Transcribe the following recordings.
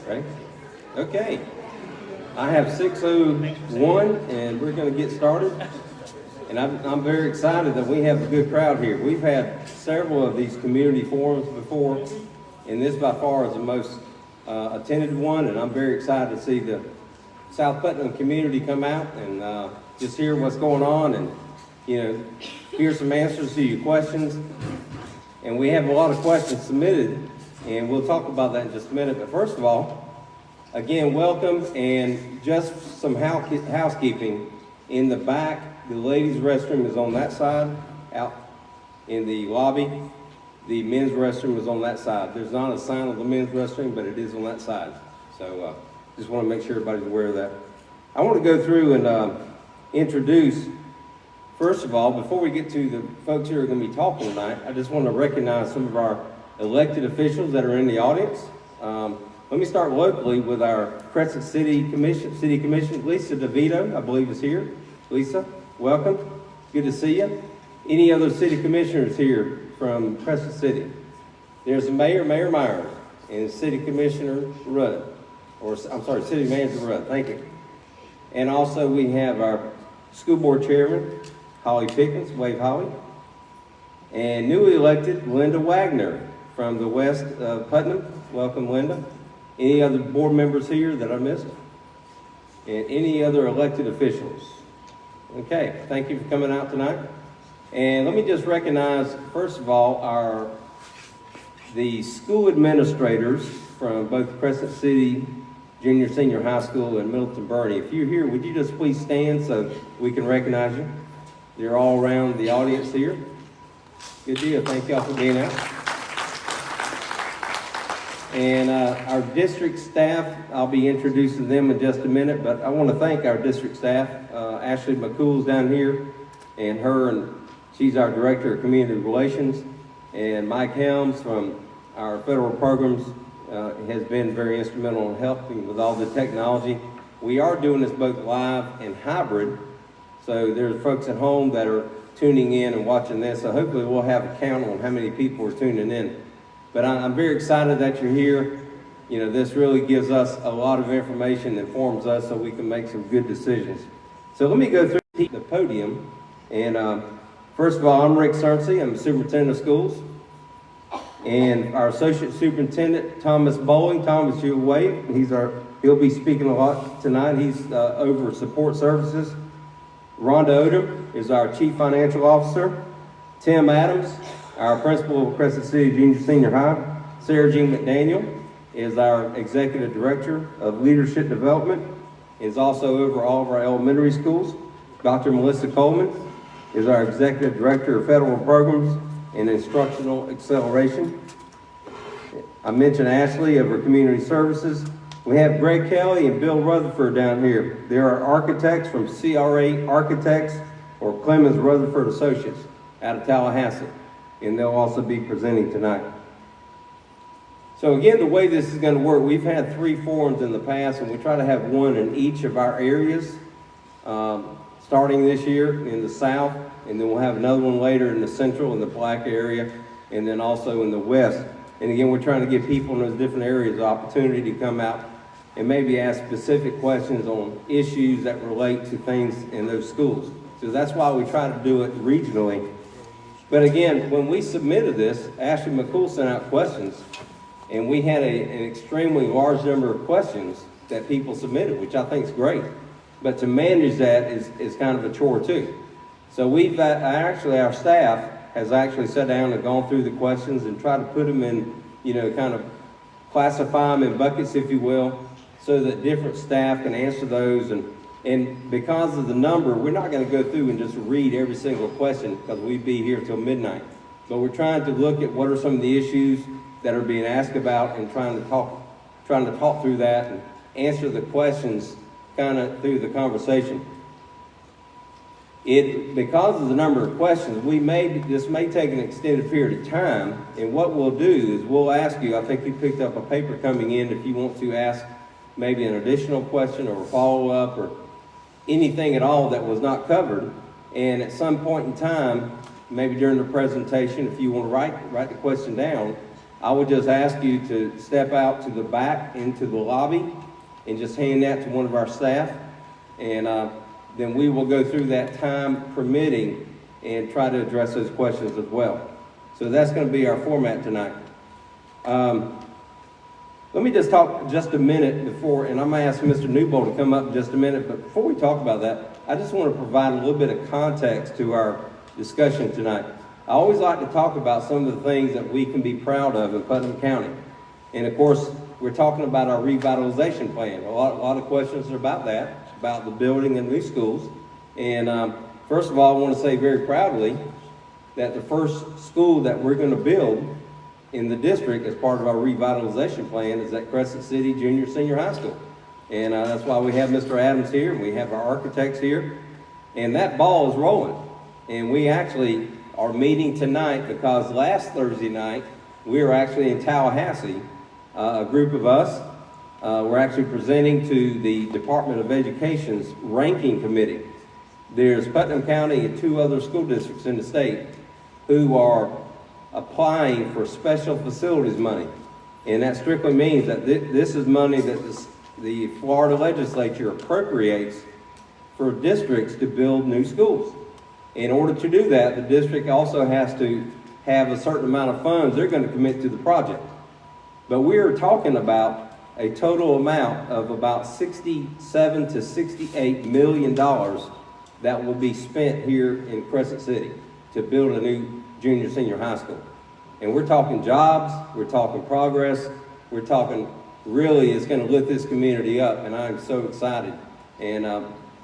Ready? Okay. I have 6:01, and we're going to get started. And I'm very excited that we have a good crowd here. We've had several of these community forums before, and this by far is the most attended one, and I'm very excited to see the South Putnam community come out and just hear what's going on and, hear some answers to your questions. And we have a lot of questions submitted, and we'll talk about that in just a minute. But first of all, again, welcome, and just some housekeeping. In the back, the ladies' restroom is on that side, out in the lobby. The men's restroom is on that side. There's not a sign of the men's restroom, but it is on that side. So just want to make sure everybody's aware of that. I want to go through and introduce, first of all, before we get to the folks who are going to be talking tonight, I just want to recognize some of our elected officials that are in the audience. Let me start locally with our Crescent City Commission. Lisa DeVito, I believe, is here. Lisa, welcome. Good to see you. Any other city commissioners here from Crescent City? There's the mayor, Mayor Myers, and City Commissioner Rudd. City Manager Rudd. Thank you. And also we have our school board chairman, Holly Pickens. Wave, Holly. And newly elected Linda Wagner from the west of Putnam. Welcome, Linda. Any other board members here that I missed? And any other elected officials? Okay, thank you for coming out tonight. And let me just recognize, first of all, the school administrators from both Crescent City Junior Senior High School and Middleton Bernie. If you're here, would you just please stand so we can recognize you? They're all around the audience here. Good deal. Thank y'all for being out. And our district staff, I'll be introducing them in just a minute, but I want to thank our district staff. Ashley McCool's down here, and she's our Director of Community Relations. And Mike Helms from our federal programs has been very instrumental in helping with all the technology. We are doing this both live and hybrid, so there's folks at home that are tuning in and watching this, so hopefully we'll have a count on how many people are tuning in. But I'm very excited that you're here. This really gives us a lot of information, informs us so we can make some good decisions. So let me go through the podium. And first of all, I'm Rick Cernsey. I'm the superintendent of schools. And our associate superintendent, Thomas Bowling. Thomas, you'll wave. He'll be speaking a lot tonight. He's over support services. Rhonda Odom is our chief financial officer. Tim Adams, our principal of Crescent City Junior Senior High. Sarah Jean McDaniel is our executive director of leadership development, is also over all of our elementary schools. Dr. Melissa Coleman is our executive director of federal programs and instructional acceleration. I mentioned Ashley over community services. We have Greg Kelly and Bill Rutherford down here. They are architects from CRA Architects or Clemens Rutherford Associates out of Tallahassee. And they'll also be presenting tonight. So again, the way this is going to work, we've had 3 forums in the past, and we try to have one in each of our areas, starting this year in the south, and then we'll have another one later in the central and the black area, and then also in the west. And again, we're trying to give people in those different areas the opportunity to come out and maybe ask specific questions on issues that relate to things in those schools. So that's why we try to do it regionally. But again, when we submitted this, Ashley McCool sent out questions, and we had an extremely large number of questions that people submitted, which I think is great. But to manage that is kind of a chore too. So our staff has actually sat down and gone through the questions and tried to put them in, kind of classify them in buckets, if you will, so that different staff can answer those. And because of the number, we're not going to go through and just read every single question because we'd be here till midnight. But we're trying to look at what are some of the issues that are being asked about and trying to talk through that and answer the questions kind of through the conversation. Because of the number of questions, this may take an extended period of time, and what we'll do is we'll ask you, I think you picked up a paper coming in if you want to ask maybe an additional question or a follow-up or anything at all that was not covered. And at some point in time, maybe during the presentation, if you want to write the question down, I would just ask you to step out to the back into the lobby and just hand that to one of our staff. And then we will go through that time permitting and try to address those questions as well. So that's going to be our format tonight. Let me just talk just a minute before, and I'm going to ask Mr. Newbold to come up in just a minute, but before we talk about that, I just want to provide a little bit of context to our discussion tonight. I always like to talk about some of the things that we can be proud of in Putnam County. And of course, we're talking about our revitalization plan. A lot of questions are about that, about the building and new schools. And first of all, I want to say very proudly that the first school that we're going to build in the district as part of our revitalization plan is at Crescent City Junior Senior High School. And that's why we have Mr. Adams here, and we have our architects here. And that ball is rolling. And we actually are meeting tonight because last Thursday night, we were actually in Tallahassee, a group of us. We're actually presenting to the Department of Education's ranking committee. There's Putnam County and 2 other school districts in the state who are applying for special facilities money. And that strictly means that this is money that the Florida legislature appropriates for districts to build new schools. In order to do that, the district also has to have a certain amount of funds they're going to commit to the project. But we're talking about a total amount of about $67 to $68 million that will be spent here in Crescent City to build a new junior senior high school. And we're talking jobs, we're talking progress, we're talking really it's going to lift this community up, and I'm so excited. And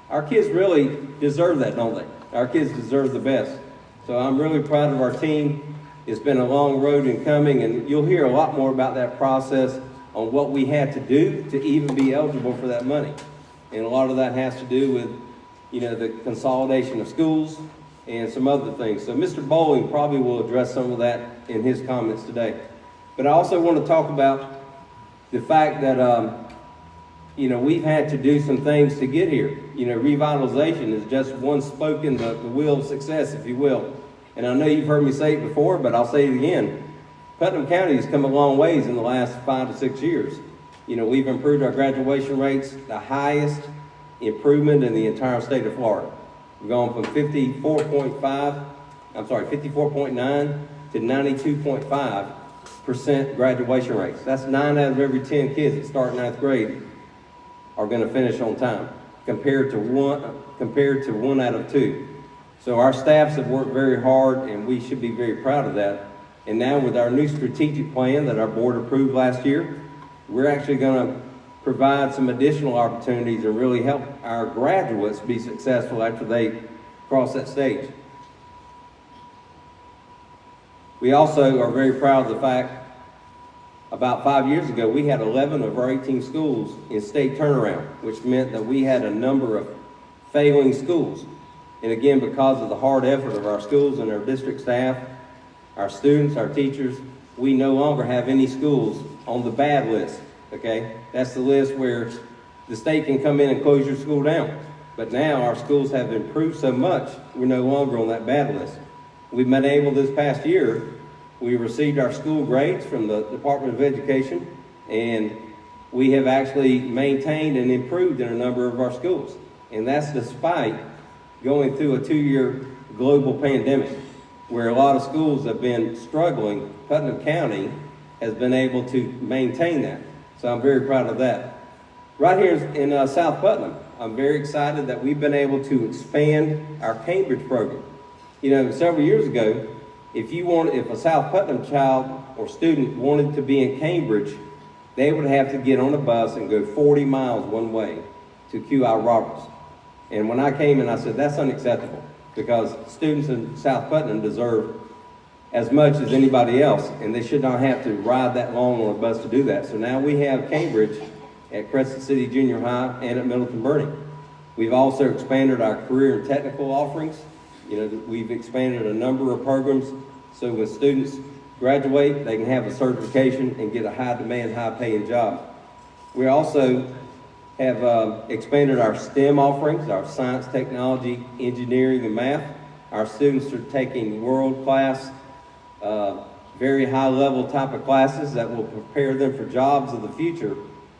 our kids really deserve that, don't they? Our kids deserve the best. So I'm really proud of our team. It's been a long road in coming, and you'll hear a lot more about that process on what we had to do to even be eligible for that money. And a lot of that has to do with, the consolidation of schools and some other things. So Mr. Bowling probably will address some of that in his comments today. But I also want to talk about the fact that, we've had to do some things to get here. Revitalization is just one spoke in the wheel of success, if you will. And I know you've heard me say it before, but I'll say it again. Putnam County has come a long ways in the last 5 to 6 years. We've improved our graduation rates, the highest improvement in the entire state of Florida. We've gone from 54.9 to 92.5% graduation rates. That's 9 out of every 10 kids that start 9th grade are going to finish on time, compared to one out of 2. So our staffs have worked very hard, and we should be very proud of that. And now with our new strategic plan that our board approved last year, we're actually going to provide some additional opportunities and really help our graduates be successful after they cross that stage. We also are very proud of the fact about 5 years ago, we had 11 of our 18 schools in state turnaround, which meant that we had a number of failing schools. And again, because of the hard effort of our schools and our district staff, our students, our teachers, we no longer have any schools on the bad list, okay? That's the list where the state can come in and close your school down. But now our schools have improved so much, we're no longer on that bad list. We've been able this past year, we received our school grades from the Department of Education, and we have actually maintained and improved in a number of our schools. And that's despite going through a 2-year global pandemic, where a lot of schools have been struggling. Putnam County has been able to maintain that. So I'm very proud of that. Right here in South Putnam, I'm very excited that we've been able to expand our Cambridge program. Several years ago, if a South Putnam child or student wanted to be in Cambridge, they would have to get on a bus and go 40 miles one way to QI Roberts. And when I came in, I said, that's unacceptable, because students in South Putnam deserve as much as anybody else, and they should not have to ride that long on a bus to do that. So now we have Cambridge at Crescent City Junior High and at Middleton Burning. We've also expanded our career and technical offerings. We've expanded a number of programs so when students graduate, they can have a certification and get a high-demand, high-paying job. We also have expanded our STEM offerings, our science, technology, engineering, and math. Our students are taking world-class very high level type of classes that will prepare them for jobs of the future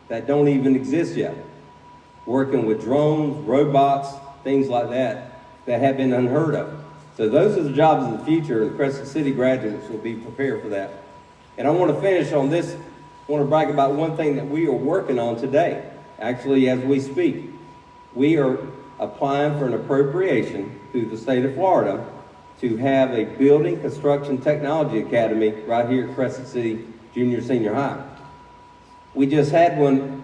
that don't even exist yet. Working with drones, robots, things like that have been unheard of. So those are the jobs of the future, and Crescent City graduates will be prepared for that. And I want to finish on this. I want to brag about one thing that we are working on today. Actually, as we speak, we are applying for an appropriation through the state of Florida to have a building construction technology academy right here at Crescent City Junior Senior High. We just had one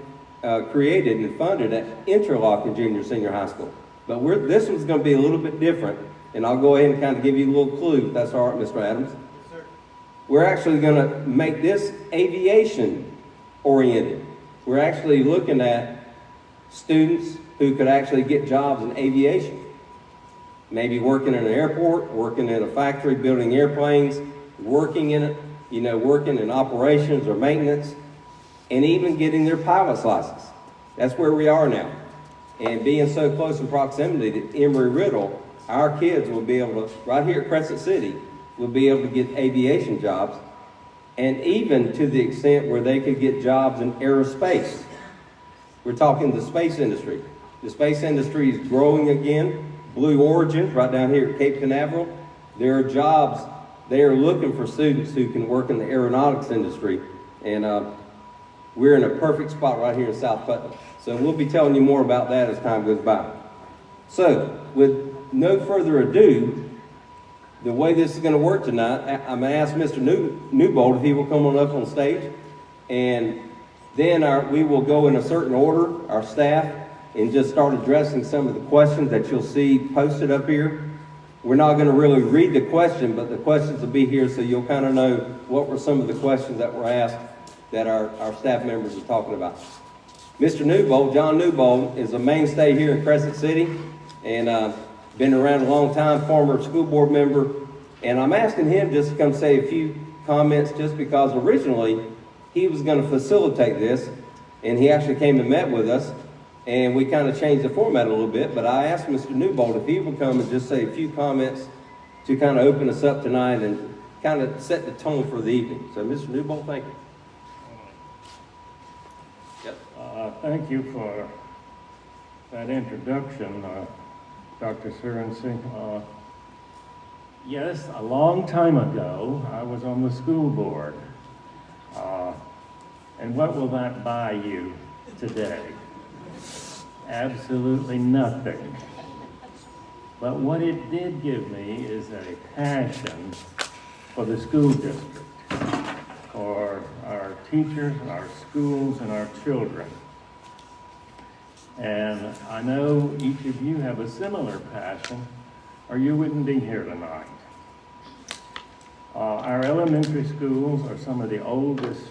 created and funded at Interlochen Junior Senior High School. But this one's going to be a little bit different, and I'll go ahead and kind of give you a little clue, if that's all right, Mr. Adams. Yes, sir. We're actually going to make this aviation-oriented. We're actually looking at students who could actually get jobs in aviation. Maybe working in an airport, working in a factory, building airplanes, working in it, working in operations or maintenance, and even getting their pilot's license. That's where we are now. And being so close in proximity to Embry-Riddle, our kids will be able to, right here at Crescent City, will be able to get aviation jobs, and even to the extent where they could get jobs in aerospace. We're talking the space industry. The space industry is growing again. Blue Origin, right down here at Cape Canaveral, there are jobs. They are looking for students who can work in the aeronautics industry. And we're in a perfect spot right here in South Putnam. So we'll be telling you more about that as time goes by. So with no further ado, the way this is going to work tonight, I'm going to ask Mr. Newbold if he will come on up on stage. And then we will go in a certain order, our staff, and just start addressing some of the questions that you'll see posted up here. We're not going to really read the question, but the questions will be here so you'll kind of know what were some of the questions that were asked that our staff members are talking about. Mr. Newbold, John Newbold, is a mainstay here in Crescent City and been around a long time, former school board member. And I'm asking him just to come say a few comments just because originally he was going to facilitate this, and he actually came and met with us. And we kind of changed the format a little bit, but I asked Mr. Newbold if he would come and just say a few comments to kind of open us up tonight and kind of set the tone for the evening. So, Mr. Newbold, thank you. Yep. Thank you for that introduction, Dr. Sorensen. Yes, a long time ago, I was on the school board. And what will that buy you today? Absolutely nothing. But what it did give me is a passion for the school district, for our teachers, our schools, and our children. And I know each of you have a similar passion, or you wouldn't be here tonight. Our elementary schools are some of the oldest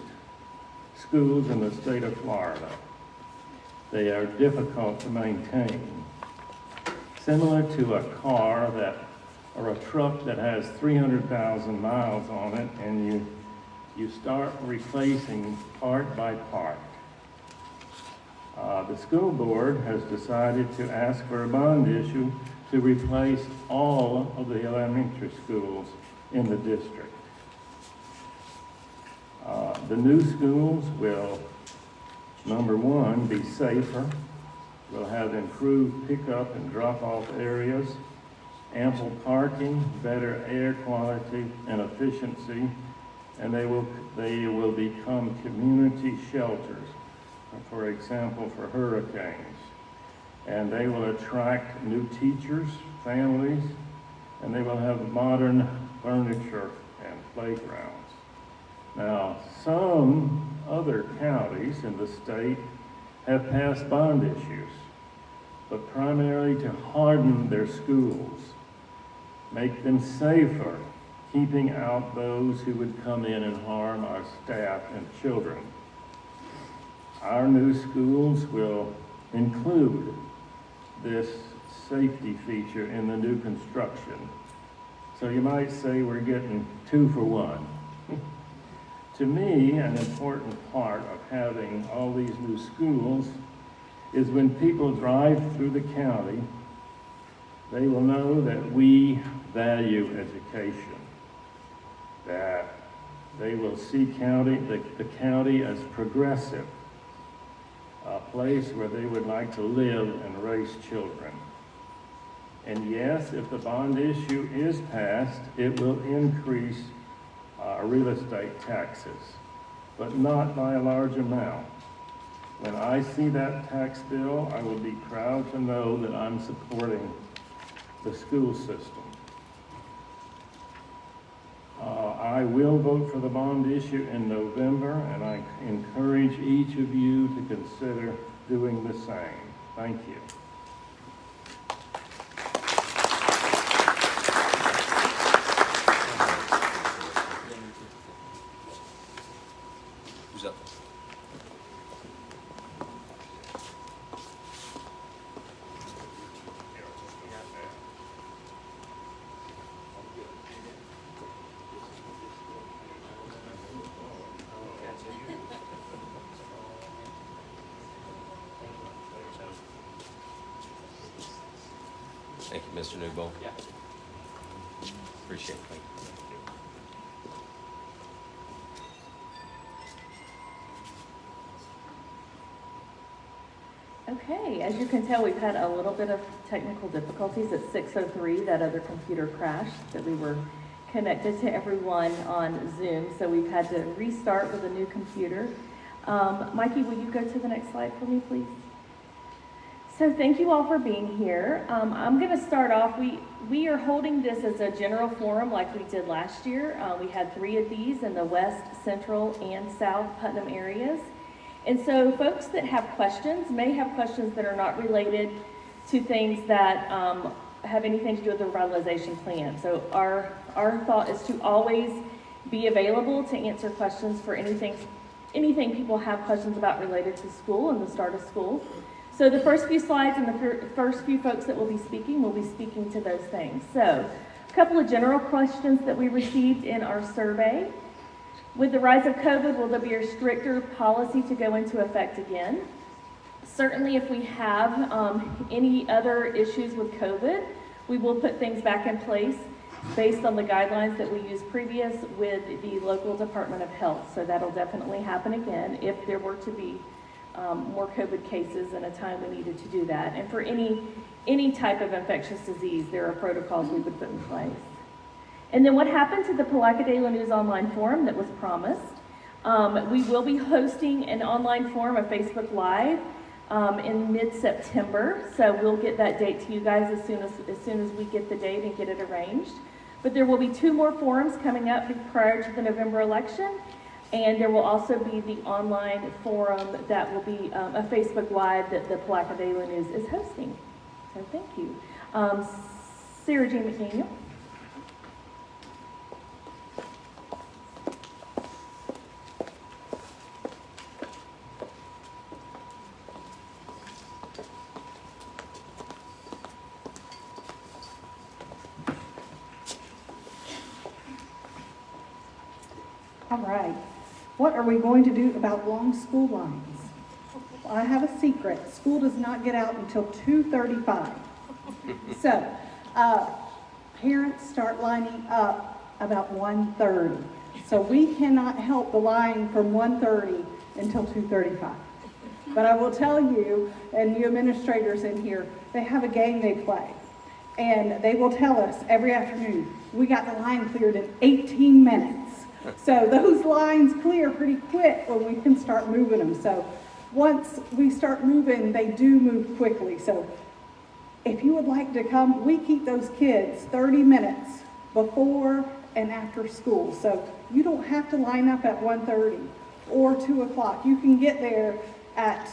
schools in the state of Florida. They are difficult to maintain. Similar to a car or a truck that has 300,000 miles on it, and you start replacing part by part. The school board has decided to ask for a bond issue to replace all of the elementary schools in the district. The new schools will, number one, be safer. We'll have improved pickup and drop-off areas, ample parking, better air quality and efficiency, and they will become community shelters, for example, for hurricanes. And they will attract new teachers, families, and they will have modern furniture and playgrounds. Now, some other counties in the state have passed bond issues, but primarily to harden their schools, make them safer, keeping out those who would come in and harm our staff and children. Our new schools will include this safety feature in the new construction. So you might say we're getting 2 for 1. To me, an important part of having all these new schools is when people drive through the county, they will know that we value education, that They will see the county as progressive, a place where they would like to live and raise children. And yes, if the bond issue is passed, it will increase real estate taxes, but not by a large amount. When I see that tax bill, I will be proud to know that I'm supporting the school system. I will vote for the bond issue in November, and I encourage each of you to consider doing the same. Thank you. Who's up? Thank you, Mr. Newbold. Yeah. Appreciate it. Thank you. Okay, as you can tell, we've had a little bit of technical difficulties at 6:03. That other computer crashed, that we were connected to everyone on Zoom, so we've had to restart with a new computer. Mikey, will you go to the next slide for me, please? So thank you all for being here. I'm going to start off. We are holding this as a general forum like we did last year. We had 3 of these in the West, Central, and South Putnam areas. And so folks that have questions may have questions that are not related to things that have anything to do with the revitalization plan. So our thought is to always be available to answer questions for anything people have questions about related to school and the start of school. So the first few slides and the first few folks that will be speaking to those things. So a couple of general questions that we received in our survey. With the rise of COVID, will there be a stricter policy to go into effect again? Certainly if we have any other issues with COVID, we will put things back in place based on the guidelines that we used previous with the local Department of Health. So that'll definitely happen again if there were to be more COVID cases in a time we needed to do that. And for any type of infectious disease, there are protocols we would put in place. And then what happened to the Palaca Daily News online forum that was promised? We will be hosting an online forum, a Facebook Live, in mid-September. So we'll get that date to you guys as soon as we get the date and get it arranged. But there will be 2 more forums coming up prior to the November election. And there will also be the online forum that will be a Facebook Live that the Palaca Daily News is hosting. So thank you. Sarah Jean McDaniel. All right. What are we going to do about long school lines? Well, I have a secret. School does not get out until 2:35. So, parents start lining up about 1:30. So we cannot help the line from 1:30 until 2:35. But I will tell you, and you administrators in here, they have a game they play. And they will tell us every afternoon, we got the line cleared in 18 minutes. So those lines clear pretty quick when we can start moving them. So once we start moving, they do move quickly. So if you would like to come, we keep those kids 30 minutes before and after school. So you don't have to line up at 1:30 or 2 o'clock. You can get there at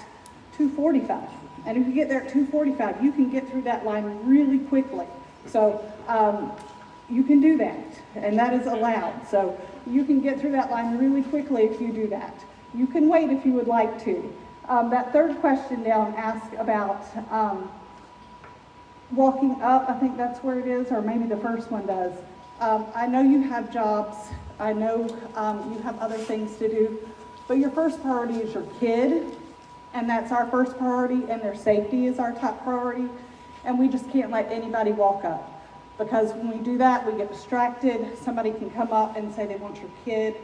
2:45. And if you get there at 2:45, you can get through that line really quickly. So you can do that, and that is allowed. So you can get through that line really quickly if you do that. You can wait if you would like to. That third question down asked about walking up. I think that's where it is, or maybe the first one does. I know you have jobs. I know you have other things to do, but your first priority is your kid, and that's our first priority, and their safety is our top priority, and we just can't let anybody walk up. Because when we do that, we get distracted. Somebody can come up and say they want your kid,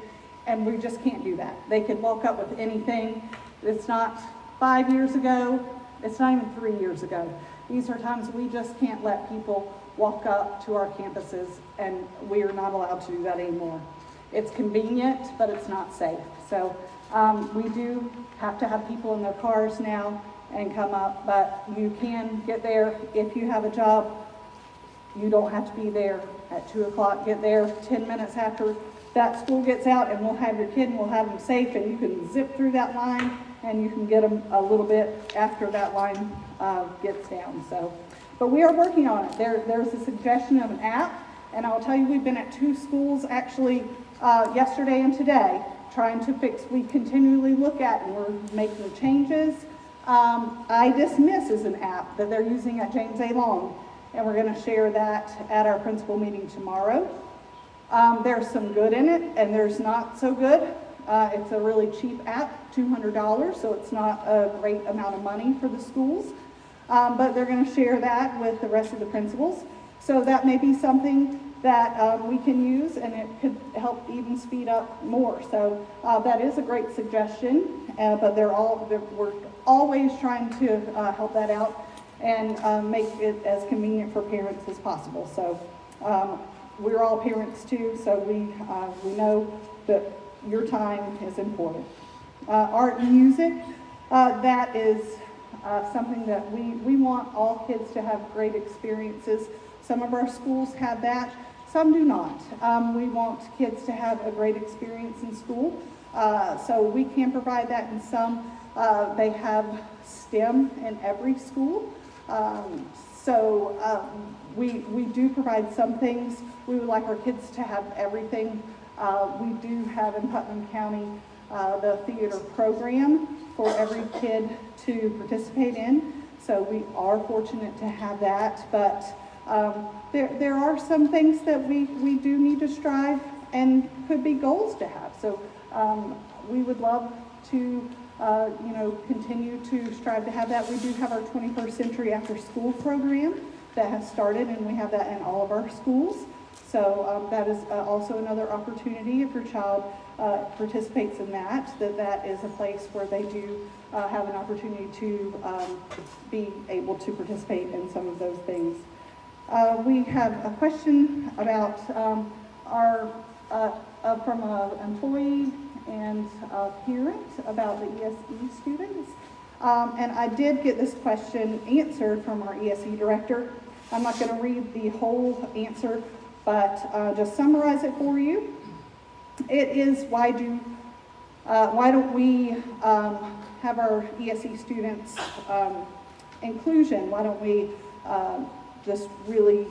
And we just can't do that. They could walk up with anything. It's not 5 years ago. It's not even 3 years ago. These are times we just can't let people walk up to our campuses, and we are not allowed to do that anymore. It's convenient, but it's not safe. So we do have to have people in their cars now and come up, but you can get there if you have a job. You don't have to be there at 2 o'clock. Get there 10 minutes after that school gets out, and we'll have your kid and we'll have them safe, and you can zip through that line and you can get them a little bit after that line gets down. So, but we are working on it. There's a suggestion of an app, and I'll tell you, we've been at 2 schools actually yesterday and today trying to fix. We continually look at and we're making changes. I Dismiss is an app that they're using at James A. Long, and we're going to share that at our principal meeting tomorrow. There's some good in it, and there's not so good. It's a really cheap app, $200, so it's not a great amount of money for the schools. But they're going to share that with the rest of the principals. So that may be something that we can use, and it could help even speed up more. So that is a great suggestion, but we're always trying to help that out and make it as convenient for parents as possible. So we're all parents too, so we know that your time is important. Art and music, that is something that we want all kids to have great experiences. Some of our schools have that, some do not. We want kids to have a great experience in school, so we can provide that in some. They have STEM in every school. We do provide some things. We would like our kids to have everything. We do have in Putnam County the theater program for every kid to participate in. So we are fortunate to have that. But there are some things that we do need to strive and could be goals to have. So we would love to continue to strive to have that. We do have our 21st Century After School program that has started, and we have that in all of our schools. So that is also another opportunity if your child participates in that is a place where they do have an opportunity to be able to participate in some of those things. We have a question about from an employee and a parent about the ESE students. And I did get this question answered from our ESE director. I'm not going to read the whole answer, but just summarize it for you. It is, why don't we have our ESE students inclusion? Why don't we just really,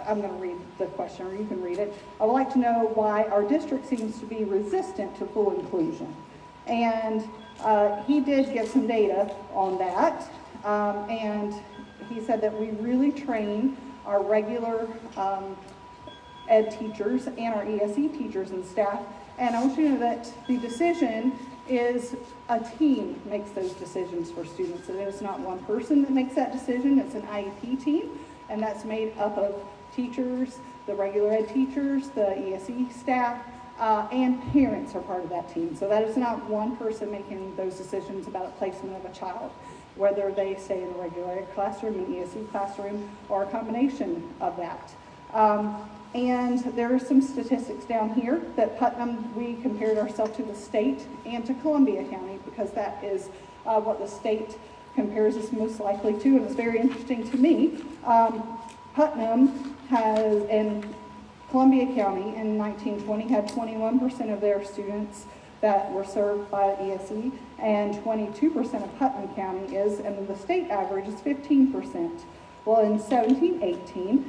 I'm going to read the question, or you can read it. I would like to know why our district seems to be resistant to full inclusion. And he did give some data on that, and he said that we really train our regular ed teachers and our ESE teachers and staff. And I want you to know that the decision is a team makes those decisions for students. It is not one person that makes that decision. It's an IEP team, and that's made up of teachers, the regular ed teachers, the ESE staff, and parents are part of that team. So that is not one person making those decisions about a placement of a child, whether they stay in a regular ed classroom, an ESE classroom, or a combination of that. And there are some statistics down here that Putnam, we compared ourselves to the state and to Columbia County, because that is what the state compares us most likely to, and it's very interesting to me. Putnam has, in Columbia County in 1920, had 21% of their students that were served by ESE, and 22% of Putnam County is, and the state average is 15%. Well, in 1718,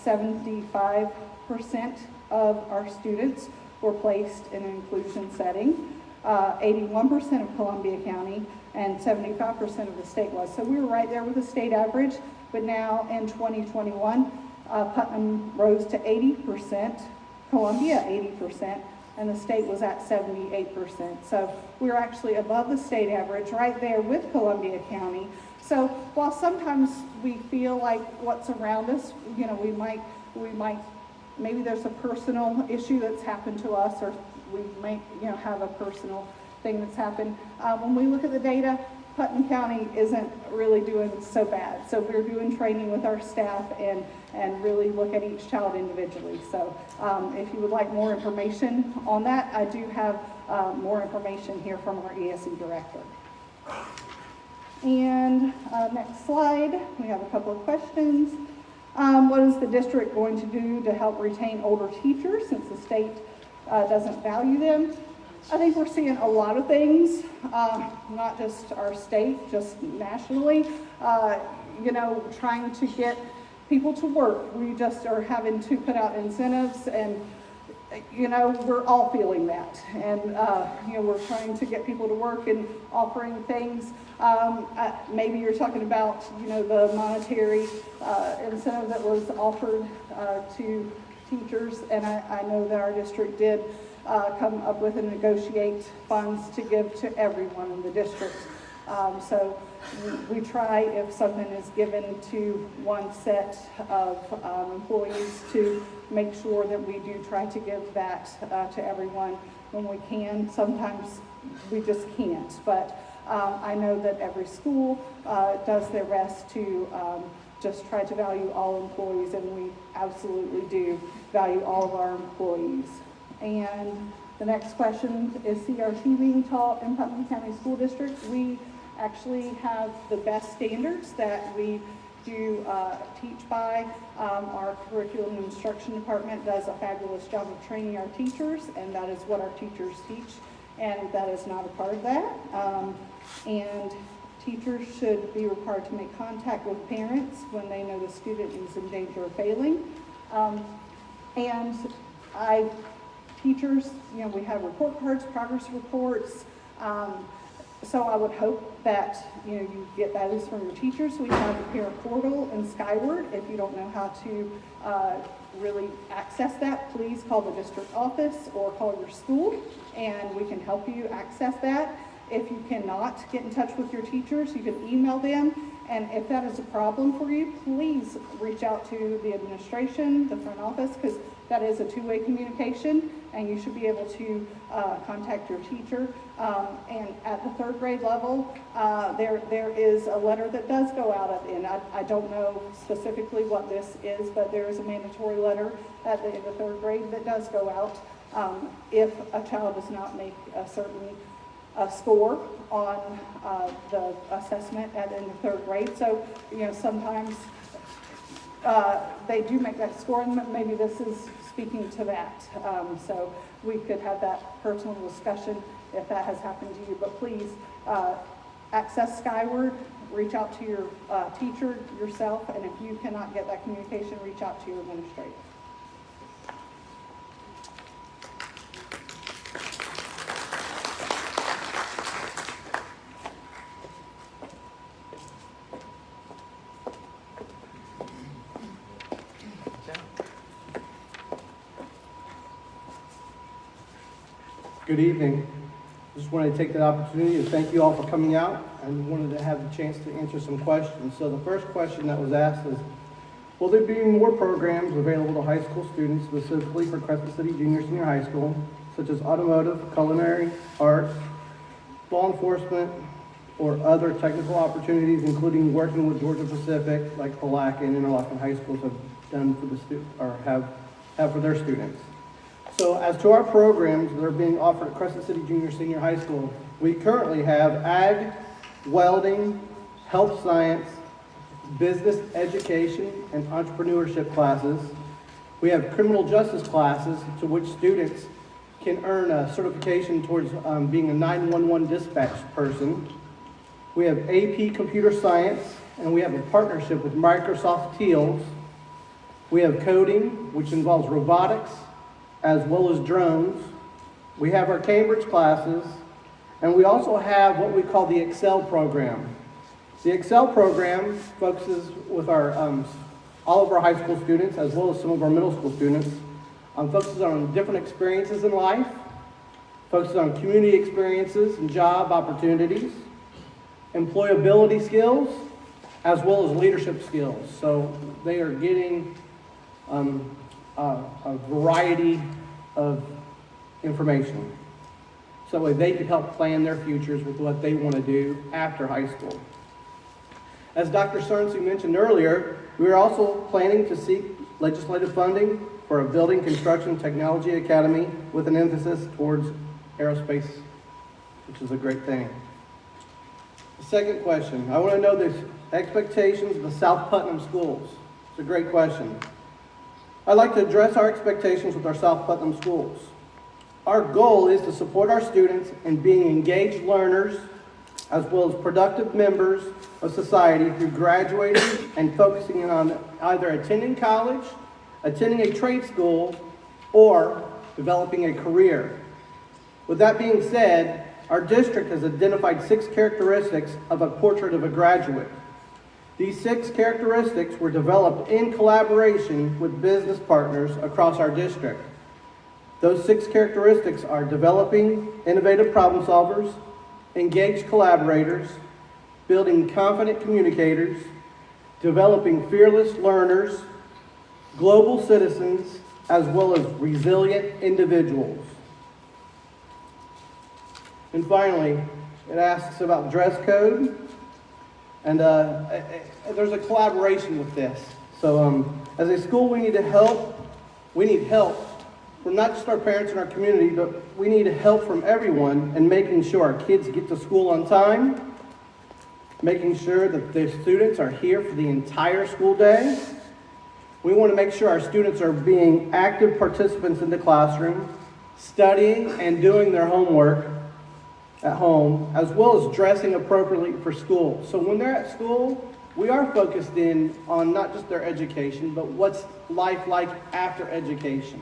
75% of our students were placed in an inclusion setting, 81% of Columbia County, and 75% of the state was. So we were right there with the state average, but now in 2021, Putnam rose to 80%, Columbia 80%, and the state was at 78%. So we were actually above the state average, right there with Columbia County. So while sometimes we feel like what's around us, we might maybe there's a personal issue that's happened to us, or we may, have a personal thing that's happened. When we look at the data, Putnam County isn't really doing so bad. So we're doing training with our staff and really look at each child individually. So if you would like more information on that, I do have more information here from our ESE director. And next slide, we have a couple of questions. What is the district going to do to help retain older teachers since the state doesn't value them? I think we're seeing a lot of things, not just our state, just nationally, trying to get people to work. We just are having to put out incentives, and we're all feeling that. And, we're trying to get people to work and offering things. Maybe you're talking about, the monetary incentive that was offered to teachers. And I know that our district did come up with and negotiate funds to give to everyone in the district. So we try, if something is given to one set of employees, to make sure that we do try to give that to everyone when we can. Sometimes we just can't, but I know that every school does their best to just try to value all employees, and we absolutely do value all of our employees. And the next question, is CRT being taught in Putnam County School District? We actually have the best standards that we do teach by. Our curriculum and instruction department does a fabulous job of training our teachers, and that is what our teachers teach, and that is not a part of that. And teachers should be required to make contact with parents when they know the student is in danger of failing. Teachers, we have report cards, progress reports. So I would hope that, you get that is from your teachers. We have the parent portal and Skyward. If you don't know how to really access that, please call the district office or call your school, and we can help you access that. If you cannot get in touch with your teachers, you can email them. And if that is a problem for you, please reach out to the administration, the front office, because that is a two-way communication, and you should be able to contact your teacher. And at the third grade level, there is a letter that does go out at the end. I don't know specifically what this is, but there is a mandatory letter at the end of third grade that does go out if a child does not make a certain score on the assessment at the end of third grade. So, sometimes they do make that score, and maybe this is speaking to that. So we could have that personal discussion if that has happened to you. But please access Skyward, reach out to your teacher yourself, and if you cannot get that communication, reach out to your administrator. Good evening. Just wanted to take that opportunity to thank you all for coming out, and wanted to have the chance to answer some questions. So the first question that was asked is, will there be more programs available to high school students specifically for Crescent City Junior Senior High School, such as automotive, culinary, art, law enforcement, or other technical opportunities, including working with Georgia Pacific, like Palaca and Interlochen High Schools have done for the have for their students? So as to our programs that are being offered at Crescent City Junior Senior High School, we currently have ag, welding, health science, business education, and entrepreneurship classes. We have criminal justice classes to which students can earn a certification towards being a 911 dispatch person. We have AP computer science, and we have a partnership with Microsoft Teals. We have coding, which involves robotics, as well as drones. We have our Cambridge classes, and we also have what we call the Excel program. The Excel program focuses with our all of our high school students, as well as some of our middle school students, focuses on different experiences in life, focuses on community experiences and job opportunities, employability skills, as well as leadership skills. So they are getting a variety of information. So that way they can help plan their futures with what they want to do after high school. As Dr. Cernsu mentioned earlier, we are also planning to seek legislative funding for a building construction technology academy with an emphasis towards aerospace, which is a great thing. The second question, I want to know the expectations of the South Putnam schools. It's a great question. I'd like to address our expectations with our South Putnam schools. Our goal is to support our students in being engaged learners as well as productive members of society through graduating and focusing on either attending college, attending a trade school, or developing a career. With that being said, our district has identified 6 characteristics of a portrait of a graduate. These 6 characteristics were developed in collaboration with business partners across our district. Those 6 characteristics are developing innovative problem solvers, engaged collaborators, building confident communicators, developing fearless learners, global citizens, as well as resilient individuals. And finally, it asks about dress code, and there's a collaboration with this. So as a school, we need help from not just our parents and our community, but we need help from everyone in making sure our kids get to school on time, making sure that the students are here for the entire school day. We want to make sure our students are being active participants in the classroom, studying and doing their homework at home, as well as dressing appropriately for school. So when they're at school, we are focused in on not just their education, but what's life like after education.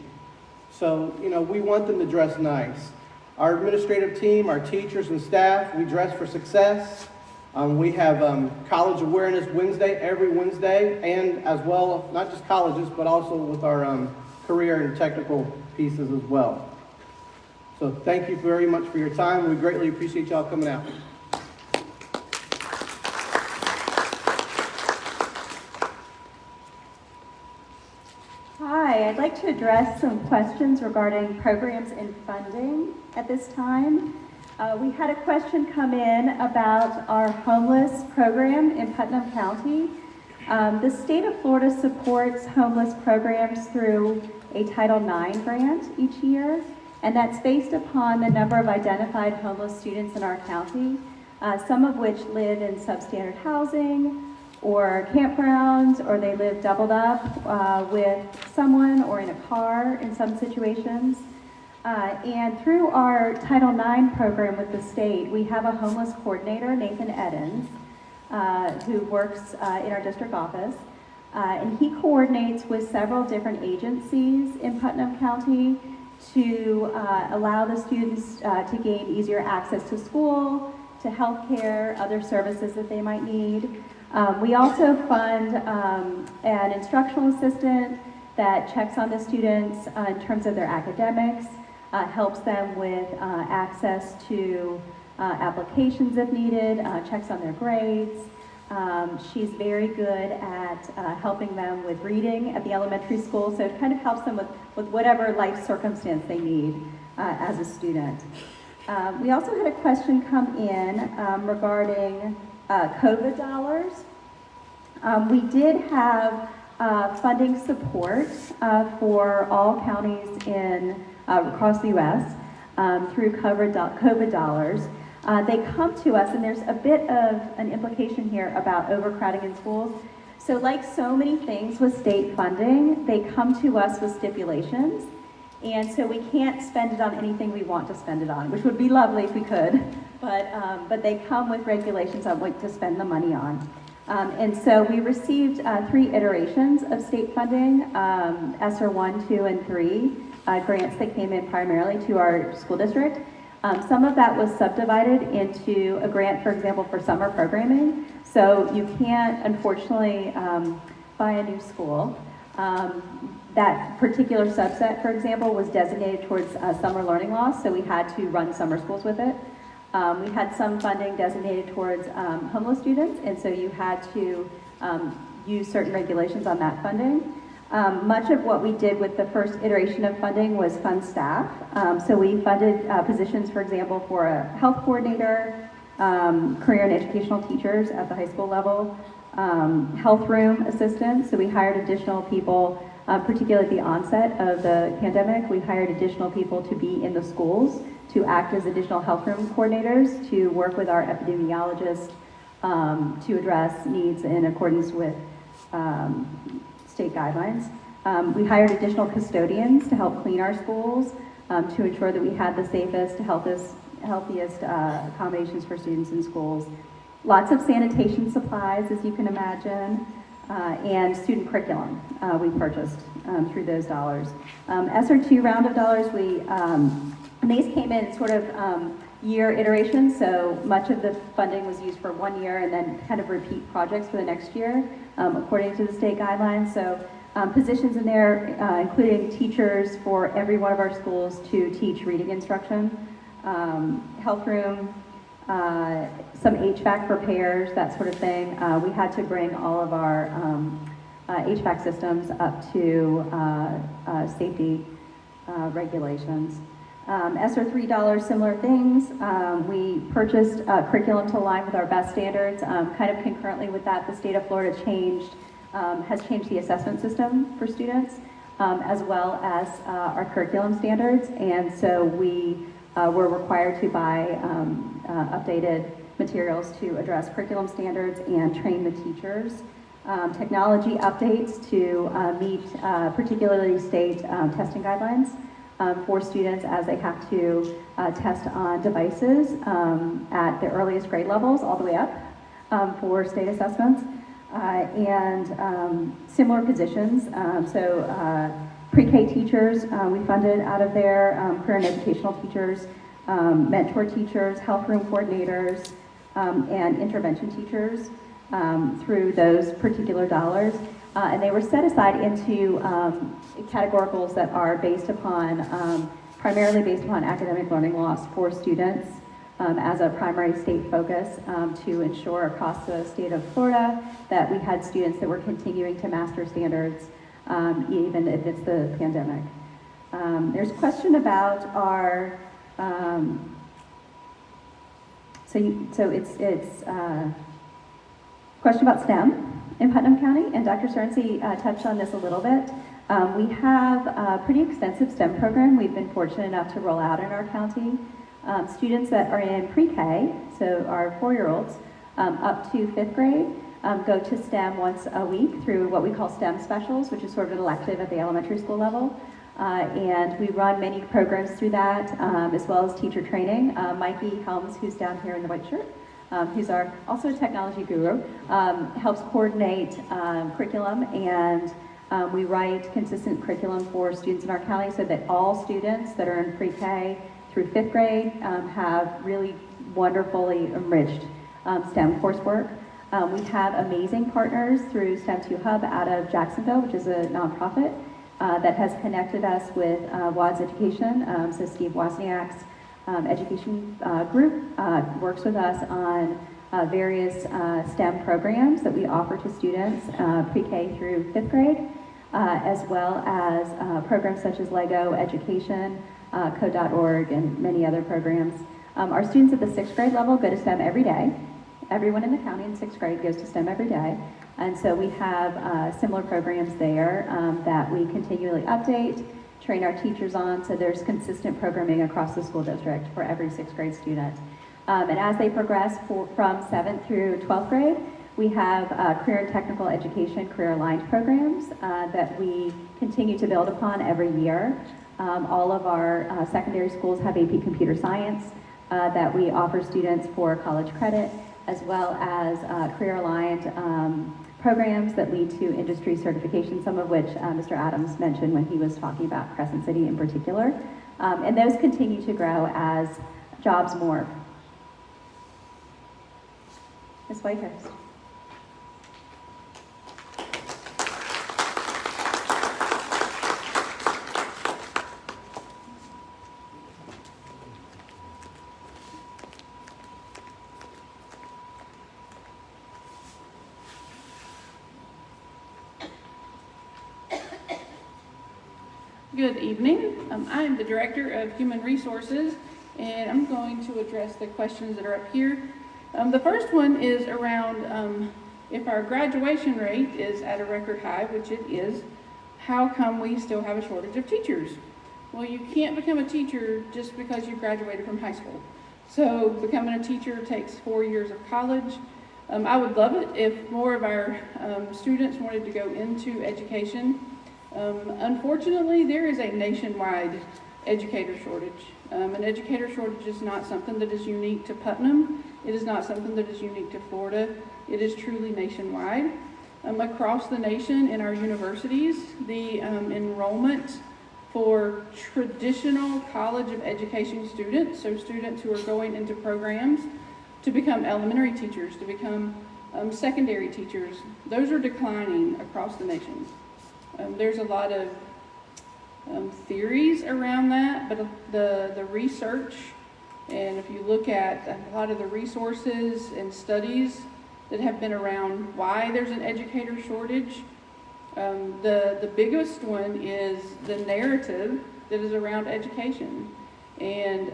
So, we want them to dress nice. Our administrative team, our teachers and staff, we dress for success. We have College Awareness Wednesday every Wednesday, and as well, not just colleges, but also with our career and technical pieces as well. So thank you very much for your time. We greatly appreciate y'all coming out. Hi, I'd like to address some questions regarding programs and funding at this time. We had a question come in about our homeless program in Putnam County. The state of Florida supports homeless programs through a Title IX grant each year, and that's based upon the number of identified homeless students in our county, some of which live in substandard housing or campgrounds, or they live doubled up with someone or in a car in some situations. And through our Title IX program with the state, we have a homeless coordinator, Nathan Edens, who works in our district office. And he coordinates with several different agencies in Putnam County to allow the students to gain easier access to school, to health care, other services that they might need. We also fund an instructional assistant that checks on the students in terms of their academics, helps them with access to applications if needed, checks on their grades. She's very good at helping them with reading at the elementary school, so it kind of helps them with whatever life circumstance they need as a student. We also had a question come in regarding COVID dollars. We did have funding support for all counties across the U.S. Through COVID dollars. They come to us, and there's a bit of an implication here about overcrowding in schools. So like so many things with state funding, they come to us with stipulations, and so we can't spend it on anything we want to spend it on, which would be lovely if we could, but they come with regulations on what to spend the money on. And so we received 3 iterations of state funding, ESSER 1, 2, and 3, grants that came in primarily to our school district. Some of that was subdivided into a grant, for example, for summer programming. So you can't, unfortunately, buy a new school. That particular subset, for example, was designated towards summer learning loss, so we had to run summer schools with it. We had some funding designated towards homeless students, and so you had to use certain regulations on that funding. Much of what we did with the first iteration of funding was fund staff. So we funded positions, for example, for a health coordinator, career and educational teachers at the high school level, health room assistants. So we hired additional people, particularly at the onset of the pandemic. We hired additional people to be in the schools to act as additional health room coordinators, to work with our epidemiologists to address needs in accordance with state guidelines. We hired additional custodians to help clean our schools, to ensure that we had the safest, healthiest accommodations for students in schools. Lots of sanitation supplies, as you can imagine, and student curriculum we purchased through those dollars. SR2 round of dollars, and these came in sort of year iterations, so much of the funding was used for 1 year and then kind of repeat projects for the next year, according to the state guidelines. So positions in there, including teachers for every one of our schools to teach reading instruction, health room, some HVAC repairs, that sort of thing. We had to bring all of our HVAC systems up to safety regulations. SR3 dollars, similar things. We purchased curriculum to align with our best standards. Kind of concurrently with that, the state of Florida has changed the assessment system for students, as well as our curriculum standards. And so we were required to buy updated materials to address curriculum standards and train the teachers. Technology updates to meet particularly state testing guidelines for students as they have to test on devices at the earliest grade levels all the way up for state assessments. And similar positions, pre-K teachers we funded out of there, career and educational teachers, mentor teachers, health room coordinators, and intervention teachers through those particular dollars. And they were set aside into categoricals that are based upon, primarily based upon academic learning loss for students as a primary state focus to ensure across the state of Florida that we had students that were continuing to master standards even amidst the pandemic. There's a question about our, it's question about STEM in Putnam County, and Dr. Cerency touched on this a little bit. We have a pretty extensive STEM program we've been fortunate enough to roll out in our county. Students that are in pre-K, so our 4-year-olds, up to 5th grade, go to STEM once a week through what we call STEM specials, which is sort of an elective at the elementary school level. And we run many programs through that, as well as teacher training. Mikey Helms, who's down here in the white shirt, who's also a technology guru, helps coordinate curriculum, and we write consistent curriculum for students in our county so that all students that are in pre-K through 5th grade have really wonderfully enriched STEM coursework. We have amazing partners through STEM 2 Hub out of Jacksonville, which is a nonprofit that has connected us with WADS Education. So Steve Wozniak's education group works with us on various STEM programs that we offer to students pre-K through 5th grade, as well as programs such as Lego Education, Code.org, and many other programs. Our students at the 6th grade level go to STEM every day. Everyone in the county in 6th grade goes to STEM every day. And so we have similar programs there that we continually update, train our teachers on, so there's consistent programming across the school district for every 6th grade student. And as they progress from 7th through 12th grade, we have career and technical education, career-aligned programs that we continue to build upon every year. All of our secondary schools have AP Computer Science that we offer students for college credit, as well as career-aligned programs that lead to industry certification, some of which Mr. Adams mentioned when he was talking about Crescent City in particular. And those continue to grow as jobs morph. Ms. Whitehurst. Good evening. I am the Director of Human Resources, and I'm going to address the questions that are up here. The first one is around if our graduation rate is at a record high, which it is, how come we still have a shortage of teachers? Well, you can't become a teacher just because you graduated from high school. So becoming a teacher takes 4 years of college. I would love it if more of our students wanted to go into education. Unfortunately, there is a nationwide educator shortage. An educator shortage is not something that is unique to Putnam. It is not something that is unique to Florida. It is truly nationwide. Across the nation in our universities, the enrollment for traditional college of education students, so students who are going into programs to become elementary teachers, to become secondary teachers, those are declining across the nation. There's a lot of theories around that, but the research, and if you look at a lot of the resources and studies that have been around why there's an educator shortage, the biggest one is the narrative that is around education. And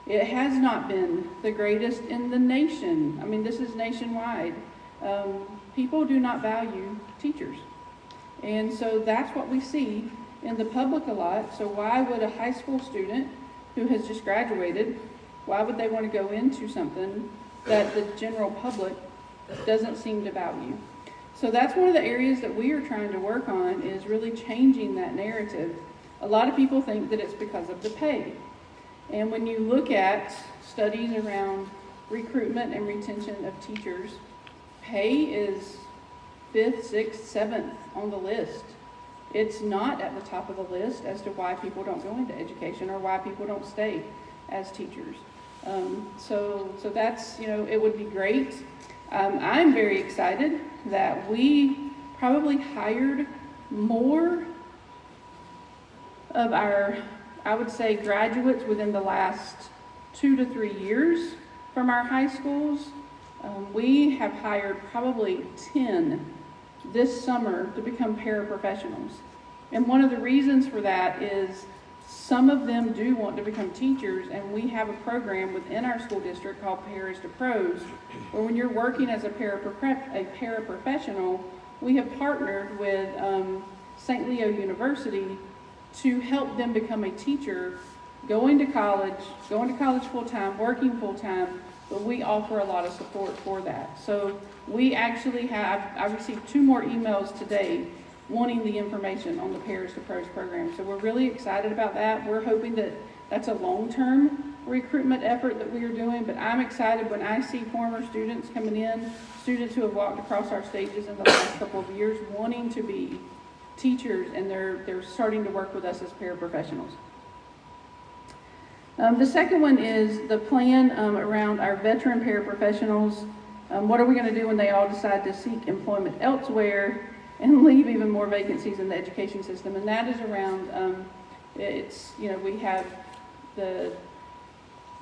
it has not been the greatest in the nation. I mean, this is nationwide. People do not value teachers. And so that's what we see in the public a lot. So why would a high school student who has just graduated, why would they want to go into something that the general public doesn't seem to value? So that's one of the areas that we are trying to work on, is really changing that narrative. A lot of people think that it's because of the pay. And when you look at studies around recruitment and retention of teachers, pay is 5th, 6th, 7th on the list. It's not at the top of the list as to why people don't go into education or why people don't stay as teachers. So that's, it would be great. I'm very excited that we probably hired more of our, I would say, graduates within the last 2 to 3 years from our high schools. We have hired probably 10 this summer to become paraprofessionals. And one of the reasons for that is some of them do want to become teachers, and we have a program within our school district called Paras to Pros, where when you're working as a paraprofessional, we have partnered with St. Leo University to help them become a teacher, going to college full-time, working full-time, but we offer a lot of support for that. So we actually I received 2 more emails today wanting the information on the Paras to Pros program. So we're really excited about that. We're hoping that that's a long-term recruitment effort that we are doing, but I'm excited when I see former students coming in, students who have walked across our stages in the last couple of years wanting to be teachers, and they're starting to work with us as paraprofessionals. The second one is the plan around our veteran paraprofessionals. What are we going to do when they all decide to seek employment elsewhere and leave even more vacancies in the education system? And that is around,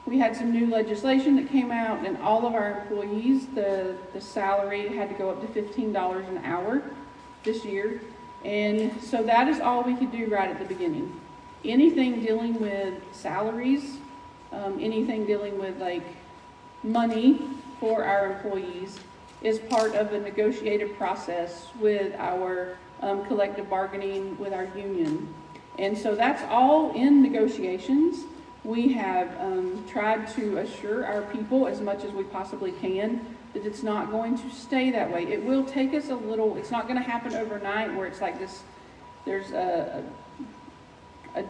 we had some new legislation that came out, and all of our employees, the salary had to go up to $15 an hour this year. And so that is all we could do right at the beginning. Anything dealing with salaries, anything dealing with money for our employees is part of a negotiated process with our collective bargaining with our union. And so that's all in negotiations. We have tried to assure our people as much as we possibly can that it's not going to stay that way. It will take us a little, it's not going to happen overnight where it's like this, there's a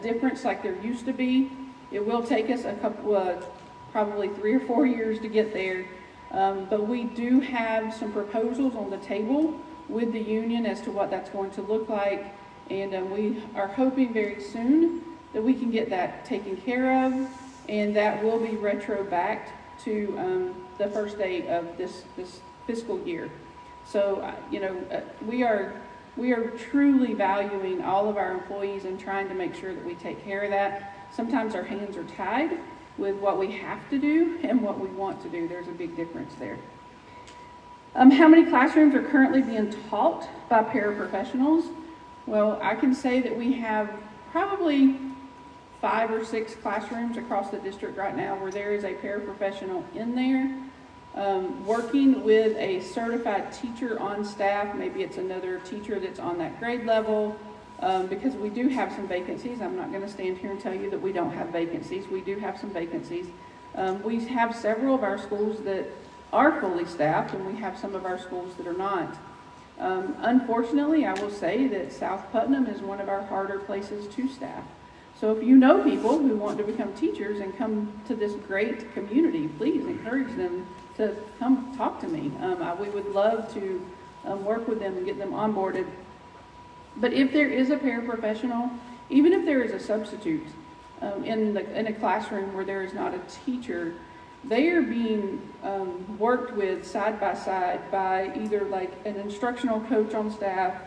difference like there used to be. It will take us a couple, probably 3 or 4 years to get there. But we do have some proposals on the table with the union as to what that's going to look like. And we are hoping very soon that we can get that taken care of, and that will be retro-backed to the first day of this fiscal year. So, we are truly valuing all of our employees and trying to make sure that we take care of that. Sometimes our hands are tied with what we have to do and what we want to do. There's a big difference there. How many classrooms are currently being taught by paraprofessionals? Well, I can say that we have probably 5 or 6 classrooms across the district right now where there is a paraprofessional in there, working with a certified teacher on staff. Maybe it's another teacher that's on that grade level, because we do have some vacancies. I'm not going to stand here and tell you that we don't have vacancies. We do have some vacancies. We have several of our schools that are fully staffed, and we have some of our schools that are not. Unfortunately, I will say that South Putnam is one of our harder places to staff. So if you know people who want to become teachers and come to this great community, please encourage them to come talk to me. We would love to work with them and get them onboarded. But if there is a paraprofessional, even if there is a substitute in a classroom where there is not a teacher, they are being worked with side by side by either like an instructional coach on staff,